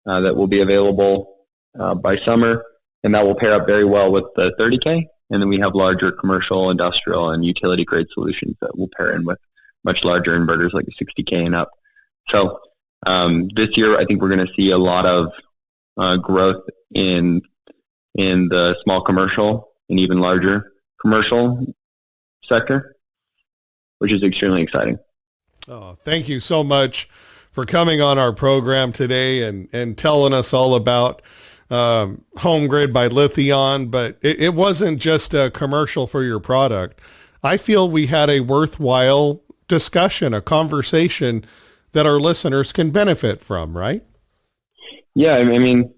that will be available by summer, and that will pair up very well with the 30K. And then we have larger commercial, industrial, and utility grade solutions that will pair in with much larger inverters like a 60K and up. So this year, I think we're going to see a lot of growth in the small commercial and even larger commercial sector, which is extremely exciting. Oh, thank you so much for coming on our program today and telling us all about HomeGrid by Lithion. But it wasn't just a commercial for your product. I feel we had a worthwhile discussion, a conversation that our listeners can benefit from, right? Yeah, I mean,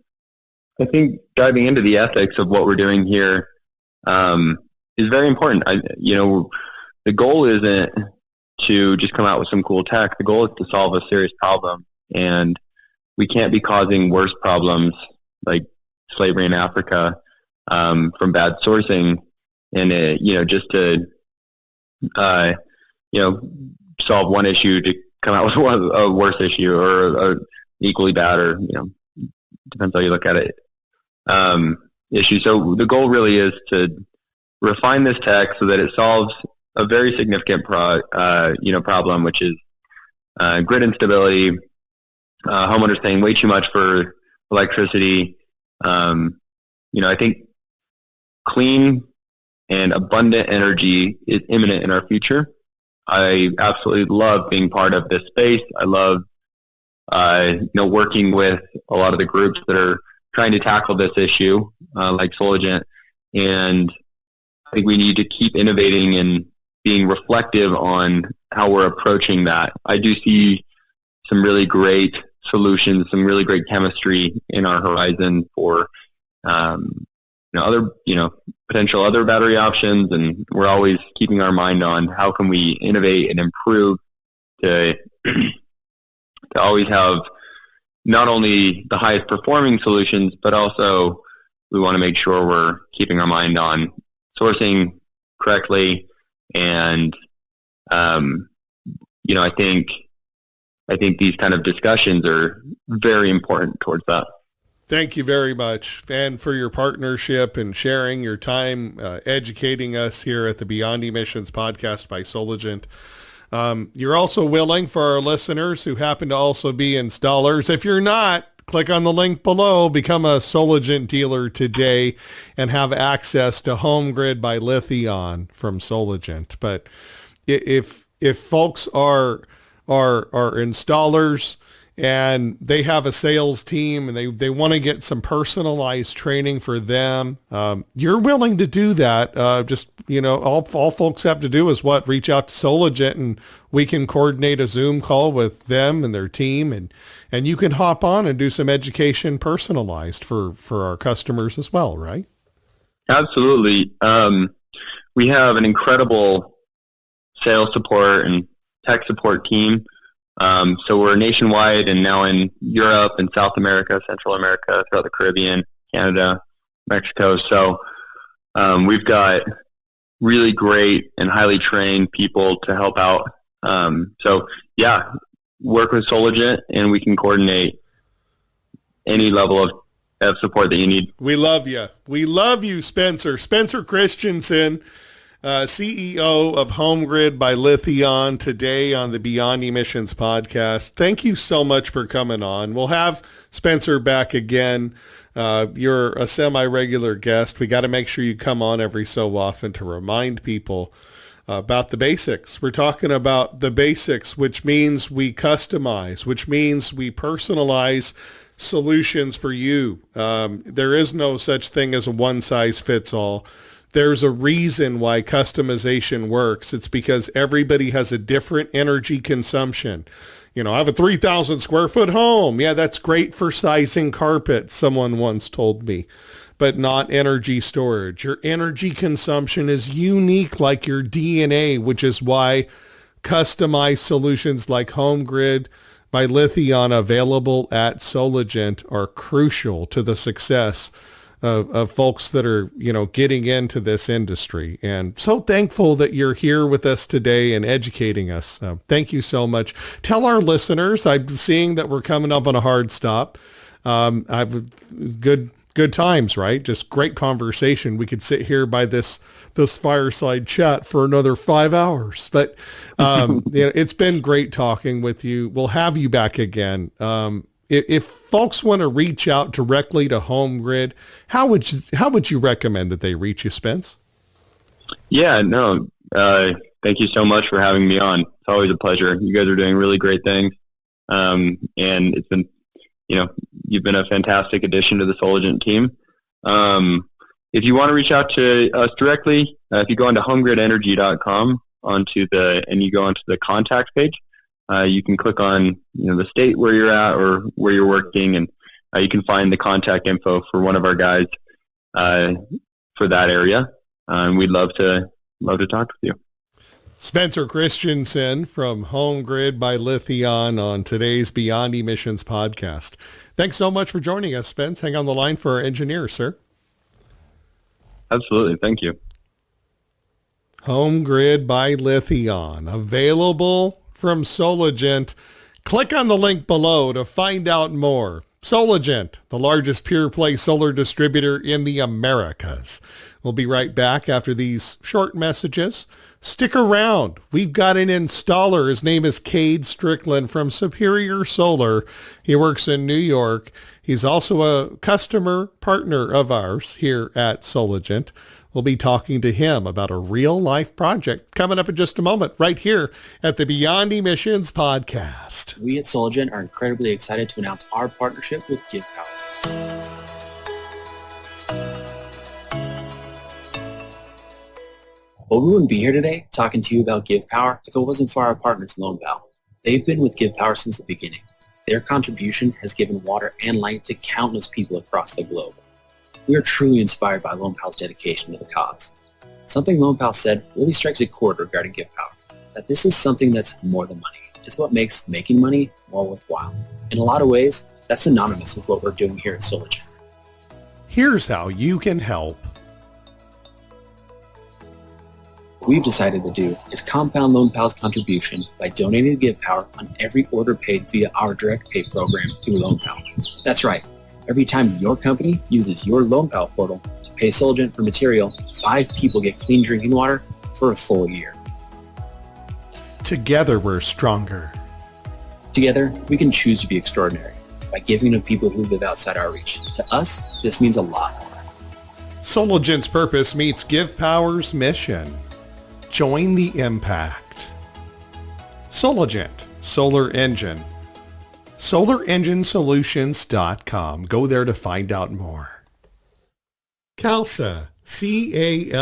I think diving into the ethics of what we're doing here is very important. The goal isn't to just come out with some cool tech. The goal is to solve a serious problem, and we can't be causing worse problems like slavery in Africa from bad sourcing, and just to solve one issue to come out with a worse issue or equally bad, or depends how you look at it, issue. So the goal really is to refine this tech so that it solves a very significant problem, which is grid instability, homeowners paying way too much for electricity. I think clean and abundant energy is imminent in our future. I absolutely love being part of this space. I love working with a lot of the groups that are trying to tackle this issue, like Soligent, and I think we need to keep innovating and being reflective on how we're approaching that. I do see some really great solutions, some really great chemistry in our horizon for other potential other battery options, and we're always keeping our mind on how can we innovate and improve to always have not only the highest performing solutions, but also we want to make sure we're keeping our mind on sourcing correctly. And I think these kind of discussions are very important towards that. Thank you very much, and for your partnership and sharing your time, educating us here at the Beyond Emissions podcast by Soligent. You're also willing, for our listeners who happen to also be installers, if you're not, click on the link below, become a Soligent dealer today, and have access to HomeGrid by Lithion from Soligent. But if folks are installers and they have a sales team and they want to get some personalized training for them, you're willing to do that. All folks have to do is reach out to Soligent, and we can coordinate a Zoom call with them and their team, and you can hop on and do some education personalized for our customers as well, right? Absolutely. We have an incredible sales support and tech support team. So we're nationwide and now in Europe and South America, Central America, throughout the Caribbean, Canada, Mexico. So we've got really great and highly trained people to help out. Work with Soligent and we can coordinate any level of support that you need. We love you. We love you, Spencer. Spencer Christensen, CEO of HomeGrid by Lithion, today on the Beyond Emissions podcast. Thank you so much for coming on. We'll have Spencer back again. You're a semi-regular guest. We got to make sure you come on every so often to remind people about the basics. We're talking about the basics, which means we customize, which means we personalize solutions for you. There is no such thing as a one-size-fits-all. There's a reason why customization works. It's because everybody has a different energy consumption. I have a 3,000 square foot home. Yeah, that's great for sizing carpet, someone once told me, but not energy storage. Your energy consumption is unique like your DNA, which is why customized solutions like HomeGrid by Lithion, available at Soligent, are crucial to the success of folks that are, getting into this industry. And so thankful that you're here with us today and educating us. Thank you so much. Tell our listeners, I'm seeing that we're coming up on a hard stop. I've good times, right? Just great conversation. We could sit here by this fireside chat for another 5 hours, but it's been great talking with you. We'll have you back again. If folks want to reach out directly to HomeGrid, how would you recommend that they reach you, Spence? Yeah, no, thank you so much for having me on. It's always a pleasure. You guys are doing really great things. And it's been, you've been a fantastic addition to the Soligent team. If you want to reach out to us directly, if you go onto homegridenergy.com and you go onto the contact page, you can click on the state where you're at or where you're working, and you can find the contact info for one of our guys for that area. And we'd love to talk with you. Spencer Christensen from HomeGrid by Lithion on today's Beyond Emissions podcast. Thanks so much for joining us, Spence. Hang on the line for our engineer, sir. Absolutely. Thank you. HomeGrid by Lithion, available from Soligent. Click on the link below to find out more. Soligent, the largest pure-play solar distributor in the Americas. We'll be right back after these short messages. Stick around. We've got an installer. His name is Cade Strickland from Superior Solar. He works in New York. He's also a customer partner of ours here at Soligent. We'll be talking to him about a real-life project coming up in just a moment right here at the Beyond Emissions podcast. We at Soligent are incredibly excited to announce our partnership with GivePower. Well, we wouldn't be here today talking to you about GivePower if it wasn't for our partners, LoanPal. They've been with GivePower since the beginning. Their contribution has given water and light to countless people across the globe. We are truly inspired by LoanPal's dedication to the cause. Something LoanPal said really strikes a chord regarding GivePower, that this is something that's more than money. It's what makes making money more worthwhile. In a lot of ways, that's synonymous with what we're doing here at Soligent. Here's how you can help. What we've decided to do is compound LoanPal's contribution by donating to GivePower on every order paid via our direct pay program through LoanPal. That's right. Every time your company uses your LoanPal portal to pay Soligent for material, 5 people get clean drinking water for a full year. Together we're stronger. Together, we can choose to be extraordinary by giving to people who live outside our reach. To us, this means a lot. Soligent's purpose meets GivePower's mission. Join the impact. Soligent, Solar Engine. SolarEngineSolutions.com. Go there to find out more. CALSSA, C-A-L-S-S-A,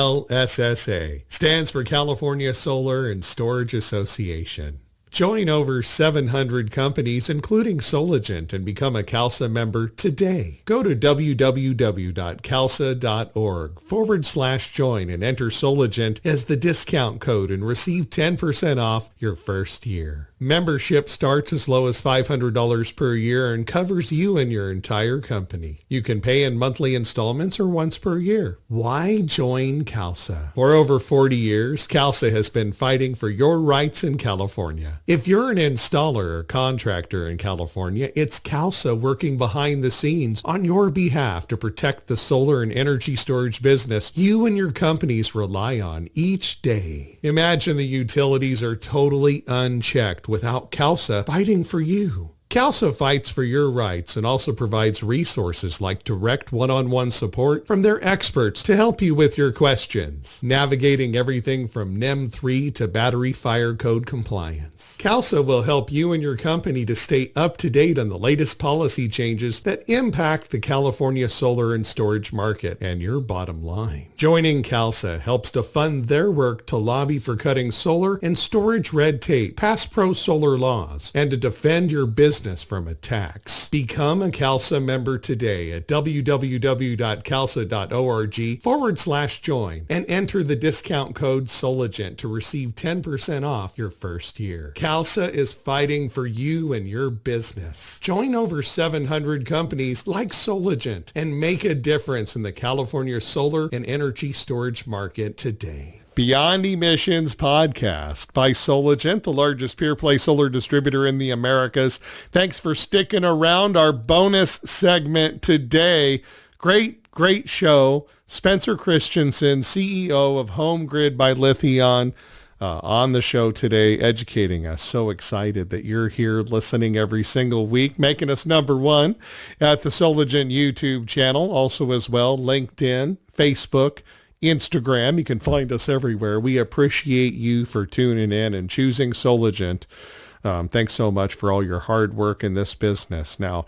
stands for California Solar and Storage Association. Join over 700 companies, including Soligent, and become a CALSSA member today. Go to www.calssa.org/join and enter Soligent as the discount code and receive 10% off your first year. Membership starts as low as $500 per year and covers you and your entire company. You can pay in monthly installments or once per year. Why join CALSSA? For over 40 years, CALSSA has been fighting for your rights in California. If you're an installer or contractor in California, it's CALSSA working behind the scenes on your behalf to protect the solar and energy storage business you and your companies rely on each day. Imagine the utilities are totally unchecked without CALSSA fighting for you. CALSSA fights for your rights and also provides resources like direct one-on-one support from their experts to help you with your questions, navigating everything from NEM 3 to battery fire code compliance. CALSSA will help you and your company to stay up to date on the latest policy changes that impact the California solar and storage market and your bottom line. Joining CALSSA helps to fund their work to lobby for cutting solar and storage red tape, pass pro-solar laws, and to defend your business from attacks. Become a CALSSA member today at www.calssa.org/join and enter the discount code Soligent to receive 10% off your first year. CALSSA is fighting for you and your business. Join over 700 companies like Soligent and make a difference in the California solar and energy storage market today. Beyond Emissions podcast by Soligent, the largest pure-play solar distributor in the Americas. Thanks for sticking around. Our bonus segment today. Great show. Spencer Christensen, CEO of HomeGrid by Lithion, on the show today, educating us. So excited that you're here listening every single week, making us number one at the Soligent YouTube channel, also as well, LinkedIn, Facebook, Instagram. You can find us everywhere. We appreciate you for tuning in and choosing Soligent. Thanks so much for all your hard work in this business. Now,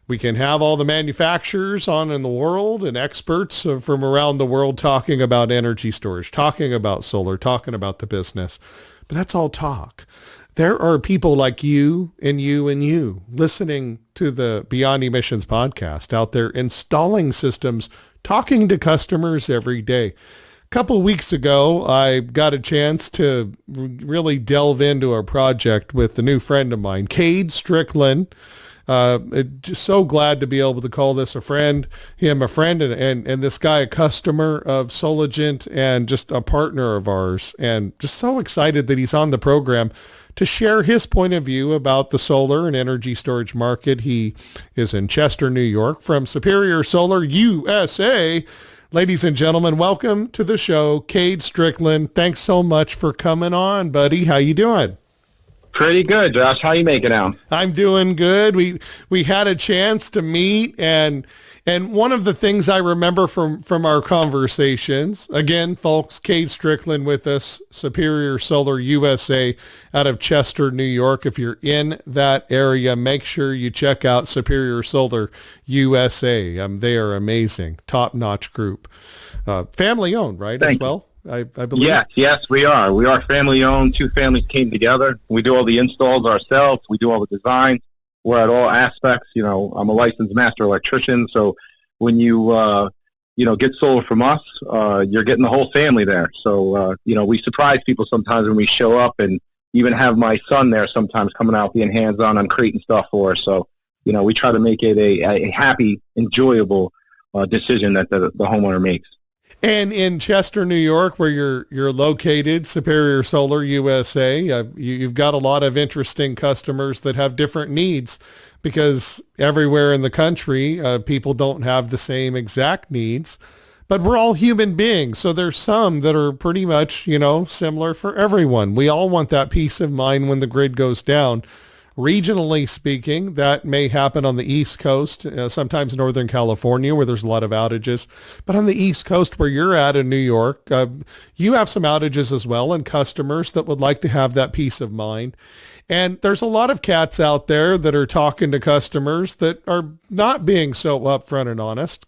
we can have all the manufacturers on in the world and experts from around the world talking about energy storage, talking about solar, talking about the business, but that's all talk. There are people like you and you and you listening to the Beyond Emissions podcast out there installing systems, talking to customers every day. couple of weeks ago, I got a chance to really delve into a project with a new friend of mine, Cade Strickland. Just so glad to be able to call this him a friend, and this guy a customer of Soligent and just a partner of ours, and just so excited that he's on the program to share his point of view about the solar and energy storage market. He is in Chester, New York, from Superior Solar USA. Ladies and gentlemen, welcome to the show, Cade Strickland. Thanks so much for coming on, buddy. How you doing? Pretty good, Josh. How you making out? I'm doing good. We had a chance to meet, and one of the things I remember from our conversations, again, folks, Cade Strickland with us, Superior Solar USA out of Chester, New York. If you're in that area, make sure you check out Superior Solar USA. They are amazing, top-notch group. Family owned, right, as well? I believe. Yes, we are. We are family owned. Two families came together. We do all the installs ourselves. We do all the designs. We're at all aspects. You know, I'm a licensed master electrician. So when you get solar from us, you're getting the whole family there. So, we surprise people sometimes when we show up, and even have my son there sometimes coming out being hands-on on creating stuff for us. So, we try to make it a happy, enjoyable decision that the homeowner makes. And in Chester, New York, where you're located, Superior Solar USA, you've got a lot of interesting customers that have different needs, because everywhere in the country, people don't have the same exact needs, but we're all human beings. So there's some that are pretty much, similar for everyone. We all want that peace of mind when the grid goes down. Regionally speaking, that may happen on the East Coast, sometimes Northern California, where there's a lot of outages. But on the East Coast, where you're at in New York, you have some outages as well, and customers that would like to have that peace of mind. And there's a lot of cats out there that are talking to customers that are not being so upfront and honest.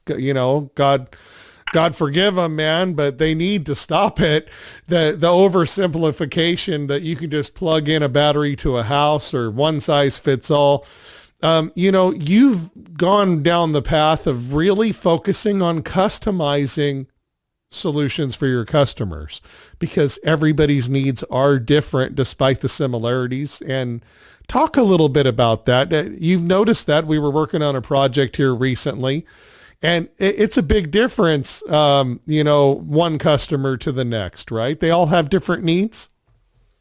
God forgive them, man, but they need to stop it. The oversimplification that you can just plug in a battery to a house or one size fits all. You've gone down the path of really focusing on customizing solutions for your customers, because everybody's needs are different despite the similarities. And talk a little bit about that. You've noticed that we were working on a project here recently, and it's a big difference, one customer to the next, right? They all have different needs.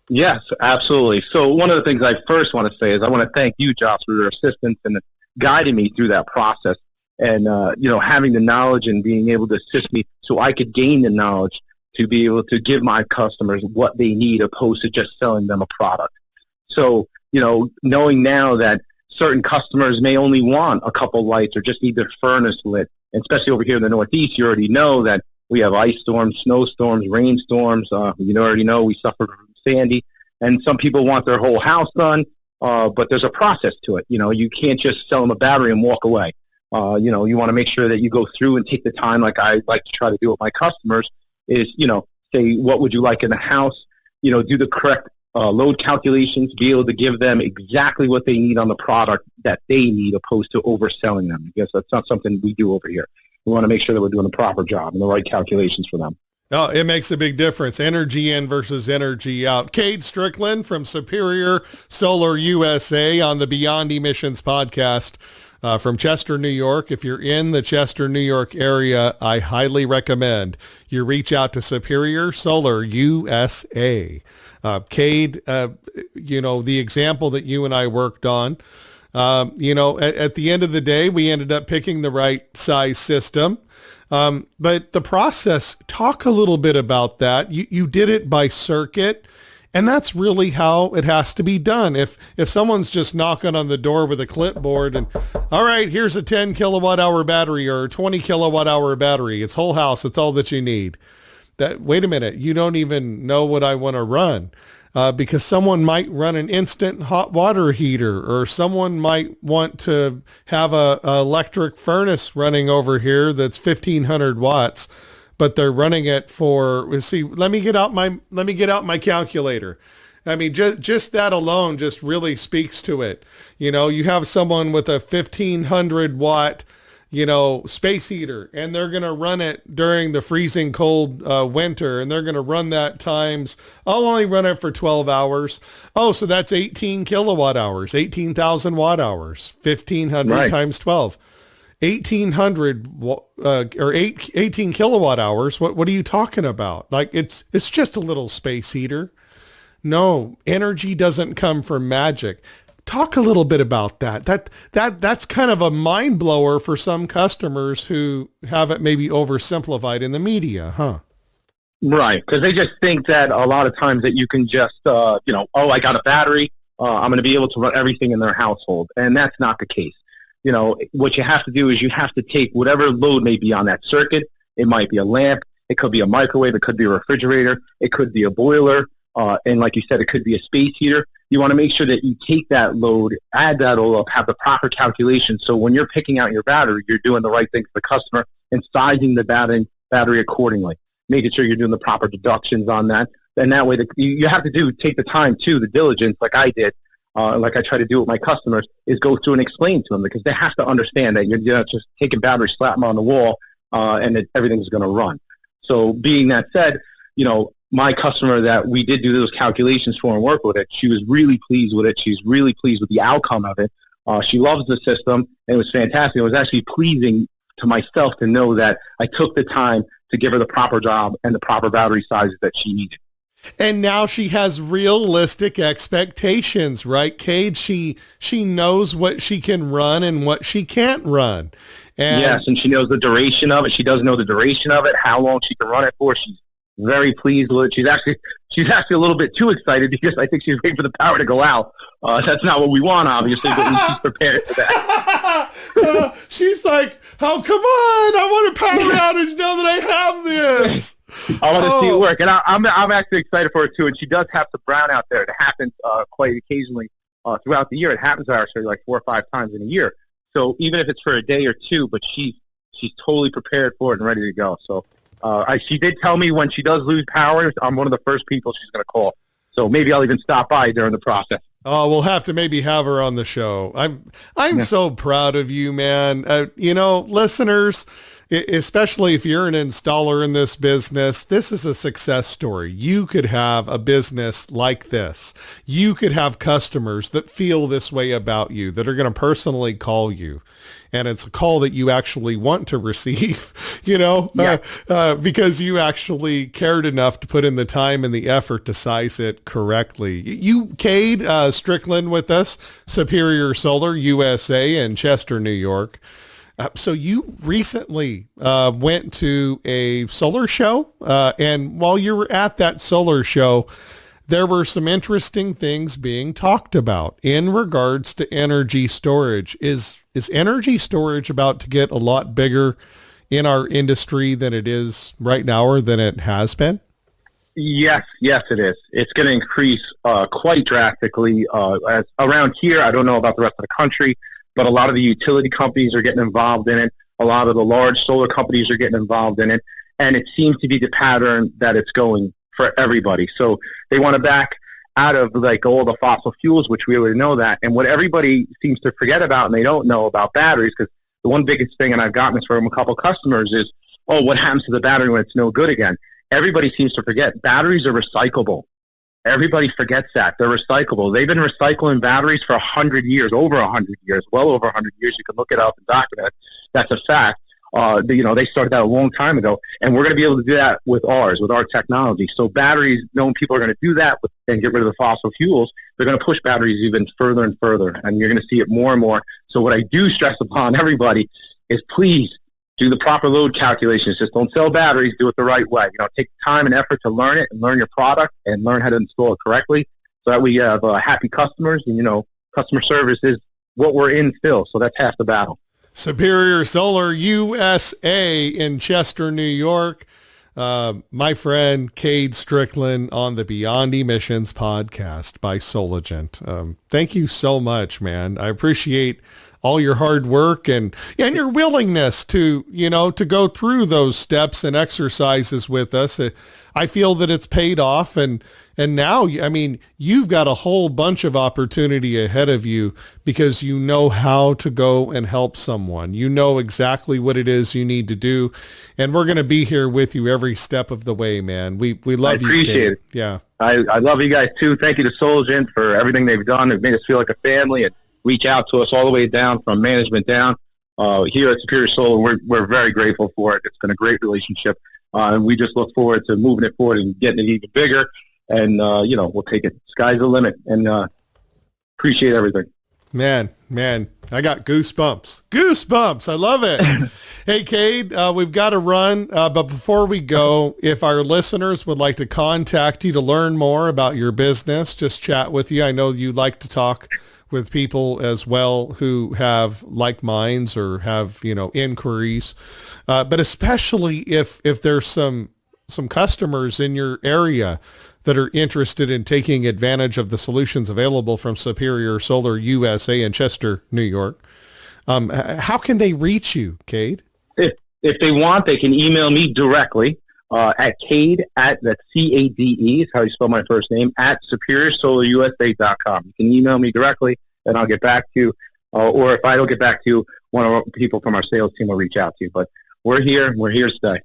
Yes, absolutely. So one of the things I first want to say is I want to thank you, Josh, for your assistance and guiding me through that process, and, having the knowledge and being able to assist me so I could gain the knowledge to be able to give my customers what they need, opposed to just selling them a product. So, knowing now that certain customers may only want a couple lights or just need their furnace lit. And especially over here in the Northeast, you already know that we have ice storms, snowstorms, rainstorms. You already know we suffer from Sandy. And some people want their whole house done, but there's a process to it. You can't just sell them a battery and walk away. You want to make sure that you go through and take the time, like I like to try to do with my customers, is, say, what would you like in the house? Do the correct load calculations, be able to give them exactly what they need on the product that they need, opposed to overselling them. Because that's not something we do over here. We want to make sure that we're doing the proper job and the right calculations for them. Oh, it makes a big difference. Energy in versus energy out. Cade Strickland from Superior Solar USA on the Beyond Emissions podcast. From Chester, New York. If you're in the Chester, New York area, I highly recommend you reach out to Superior Solar USA. Cade, the example that you and I worked on, at the end of the day, we ended up picking the right size system. But the process, talk a little bit about that. You did it by circuit. And that's really how it has to be done. If someone's just knocking on the door with a clipboard and, all right, here's a 10 kilowatt hour battery or a 20 kilowatt hour battery, it's whole house, it's all that you need. Wait a minute, you don't even know what I want to run, because someone might run an instant hot water heater, or someone might want to have a electric furnace running over here that's 1,500 watts. But they're running it for, let me get out my calculator. I mean, just that alone just really speaks to it. You have someone with a 1,500 watt, space heater, and they're going to run it during the freezing cold winter, and they're going to run that times, I'll only run it for 12 hours. Oh, so that's 18 kilowatt hours, 18,000 watt hours, 1,500 Right. times 12. 1,800 or 18 kilowatt hours. What are you talking about? Like it's just a little space heater. No, energy doesn't come from magic. Talk a little bit about that. That's kind of a mind blower for some customers who have it maybe oversimplified in the media, huh? Right, because they just think that a lot of times that you can just, oh, I got a battery, I'm going to be able to run everything in their household, and that's not the case. What you have to do is you have to take whatever load may be on that circuit. It might be a lamp, it could be a microwave, it could be a refrigerator, it could be a boiler, and like you said, it could be a space heater. You want to make sure that you take that load, add that all up, have the proper calculation, so when you're picking out your battery, you're doing the right thing for the customer and sizing the battery accordingly, making sure you're doing the proper deductions on that. And that way, you have to take the time, too, the diligence, like I did, like I try to do with my customers, is go through and explain to them, because they have to understand that you're not just taking batteries, slap them on the wall, and everything's going to run. So being that said, my customer that we did do those calculations for and work with it, she was really pleased with it. She's really pleased with the outcome of it. She loves the system, and it was fantastic. It was actually pleasing to myself to know that I took the time to give her the proper job and the proper battery sizes that she needed. And now she has realistic expectations, right, Cade? She knows what she can run and what she can't run. And yes, and she knows the duration of it. She does know the duration of it, how long she can run it for. She's very pleased with it. She's actually a little bit too excited because I think she's waiting for the power to go out. That's not what we want, obviously, but she's prepared for that. She's like, oh, come on, I want a power outage now that I have this. I want to see it work, and I'm actually excited for it too. And she does have some brown out there. It happens quite occasionally throughout the year. It happens actually like 4 or 5 times in a year. So even if it's for a day or two, but she's totally prepared for it and ready to go. So she did tell me when she does lose power, I'm one of the first people she's going to call. So maybe I'll even stop by during the process. Oh, we'll have to maybe have her on the show. I'm so proud of you, man. Listeners, especially if you're an installer in this business, this is a success story. You could have a business like this. You could have customers that feel this way about you, that are going to personally call you. And it's a call that you actually want to receive, because you actually cared enough to put in the time and the effort to size it correctly. You, Cade Strickland with us, Superior Solar USA in Chester, New York. So you recently went to a solar show, and while you were at that solar show, there were some interesting things being talked about in regards to energy storage. Is energy storage about to get a lot bigger in our industry than it is right now or than it has been? Yes, it is. It's going to increase quite drastically. As around here, I don't know about the rest of the country, but a lot of the utility companies are getting involved in it. A lot of the large solar companies are getting involved in it. And it seems to be the pattern that it's going for everybody. So they want to back out of like all the fossil fuels, which we already know that. And what everybody seems to forget about, and they don't know about batteries, because the one biggest thing, and I've gotten this from a couple of customers, is, what happens to the battery when it's no good again? Everybody seems to forget batteries are recyclable. Everybody forgets that. They're recyclable. They've been recycling batteries for 100 years, over 100 years, well over 100 years. You can look it up and document it. That's a fact. They started that a long time ago, and we're going to be able to do that with ours, with our technology. So batteries, knowing people are going to do that and get rid of the fossil fuels, they're going to push batteries even further and further, and you're going to see it more and more. So what I do stress upon everybody is please do the proper load calculations. Just don't sell batteries. Do it the right way. Take time and effort to learn it and learn your product and learn how to install it correctly so that we have happy customers. And, customer service is what we're in still, so that's half the battle. Superior Solar USA in Chester, New York. My friend Cade Strickland on the Beyond Emissions podcast by Soligent. Thank you so much, man. I appreciate all your hard work and your willingness to, to go through those steps and exercises with us. I feel that it's paid off. And now, I mean, you've got a whole bunch of opportunity ahead of you because you know how to go and help someone. You know exactly what it is you need to do. And we're going to be here with you every step of the way, man. We love you. I appreciate it. Yeah. I love you guys too. Thank you to Soligent for everything they've done. They've made us feel like a family and reach out to us all the way down from management down. Here at Superior Solar, we're very grateful for it. It's been a great relationship. And we just look forward to moving it forward and getting it even bigger. And, we'll take it. Sky's the limit. And appreciate everything. Man, I got goosebumps. I love it. Hey, Cade, we've got to run. But before we go, if our listeners would like to contact you to learn more about your business, just chat with you. I know you like to talk with people as well who have like minds or have, inquiries. But especially if there's some customers in your area that are interested in taking advantage of the solutions available from Superior Solar USA in Chester, New York, how can they reach you, Cade? If they want, they can email me directly at Cade, that's C-A-D-E is how you spell my first name, at SuperiorSolarUSA.com. You can email me directly, and I'll get back to you. Or if I don't get back to you, one of the people from our sales team will reach out to you. But we're here to stay.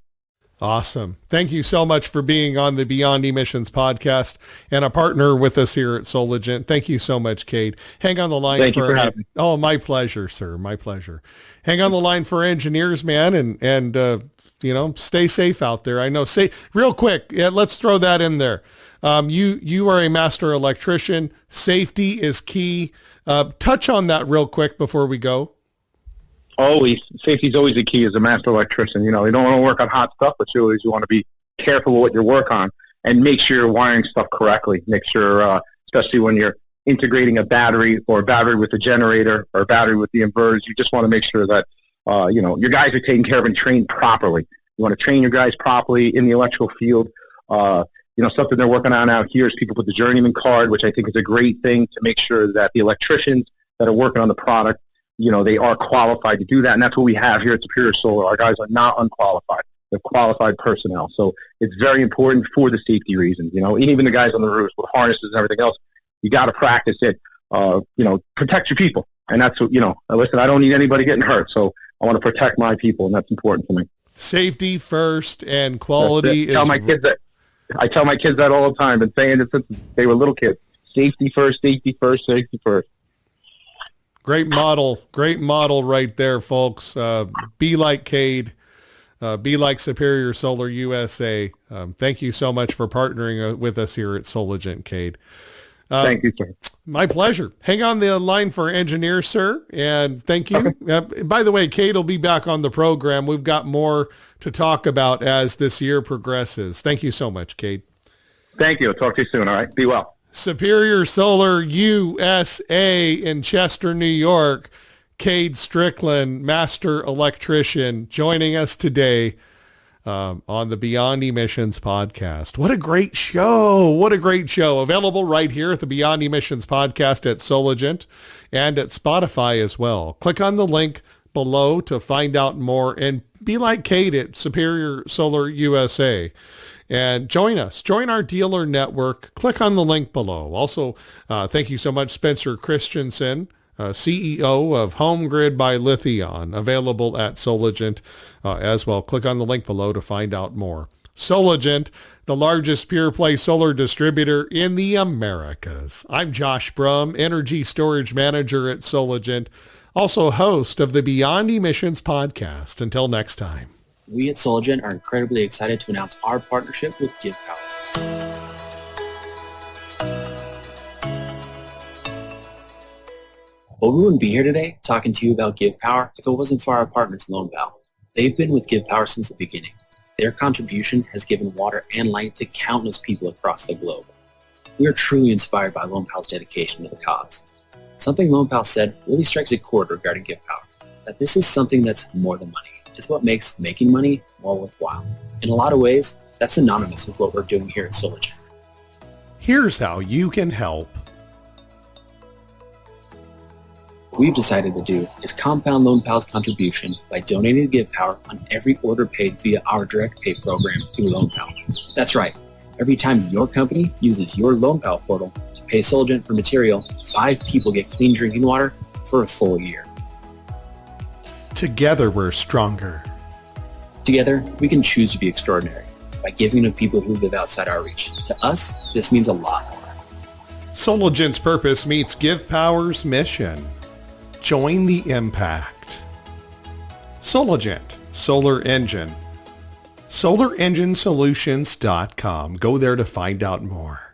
Awesome. Thank you so much for being on the Beyond Emissions podcast and a partner with us here at Soligent. Thank you so much, Cade. Hang on the line. Thank you for having me. Oh, my pleasure, sir. My pleasure. Hang on the line for engineers, man, and stay safe out there. I know. Real quick, let's throw that in there. You are a master electrician. Safety is key. Touch on that real quick before we go. Always, safety is always the key as a master electrician. You don't want to work on hot stuff, but you want to be careful with what you work on and make sure you're wiring stuff correctly. Make sure, especially when you're integrating a battery or a battery with a generator or a battery with the inverters, you just want to make sure that, your guys are taken care of and trained properly. You want to train your guys properly in the electrical field. Something they're working on out here is people put the journeyman card, which I think is a great thing to make sure that the electricians that are working on the product, they are qualified to do that, and that's what we have here at Superior Solar. Our guys are not unqualified. They're qualified personnel. So it's very important for the safety reasons, and even the guys on the roofs with harnesses and everything else, you got to practice it, protect your people. And that's what, listen, I don't need anybody getting hurt, so I want to protect my people, and that's important to me. Safety first and quality is... I tell my kids that all the time. Been saying it since they were little kids. Safety first, safety first, safety first. Great model right there, folks. Be like Cade. Be like Superior Solar USA. Thank you so much for partnering with us here at Soligent, Cade. Thank you, sir. My pleasure. Hang on the line for engineers, sir, and thank you. Okay. By the way, Cade will be back on the program. We've got more to talk about as this year progresses. Thank you so much, Cade. Thank you. I'll talk to you soon, all right? Be well. Superior Solar USA in Chester, New York. Cade Strickland, master electrician, joining us today on the Beyond Emissions podcast. What a great show. Available right here at the Beyond Emissions podcast at Soligent and at Spotify as well. Click on the link below to find out more and be like Cade at Superior Solar USA. And join us. Join our dealer network. Click on the link below. Also, thank you so much, Spencer Christensen, CEO of HomeGrid by Lithion, available at Soligent as well. Click on the link below to find out more. Soligent, the largest pure-play solar distributor in the Americas. I'm Josh Brumm, Energy Storage Manager at Soligent, also host of the Beyond Emissions podcast. Until next time. We at Soligent are incredibly excited to announce our partnership with Give Power. Well, we wouldn't be here today talking to you about Give Power if it wasn't for our partners, LoanPal. They've been with Give Power since the beginning. Their contribution has given water and light to countless people across the globe. We are truly inspired by LoanPal's dedication to the cause. Something LoanPal said really strikes a chord regarding Give Power, that this is something that's more than money. It's what makes making money more worthwhile. In a lot of ways, that's synonymous with what we're doing here at Soligent. Here's how you can help. we've decided to do is compound LoanPal's contribution by donating to GivePower on every order paid via our direct pay program through LoanPal. That's right. Every time your company uses your LoanPal portal to pay Soligent for material, 5 people get clean drinking water for a full year. Together we're stronger. Together, we can choose to be extraordinary by giving to people who live outside our reach. To us, this means a lot more. Soligent's purpose meets GivePower's mission. Join the impact. Soligent, Solar Engine. SolarEngineSolutions.com. Go there to find out more.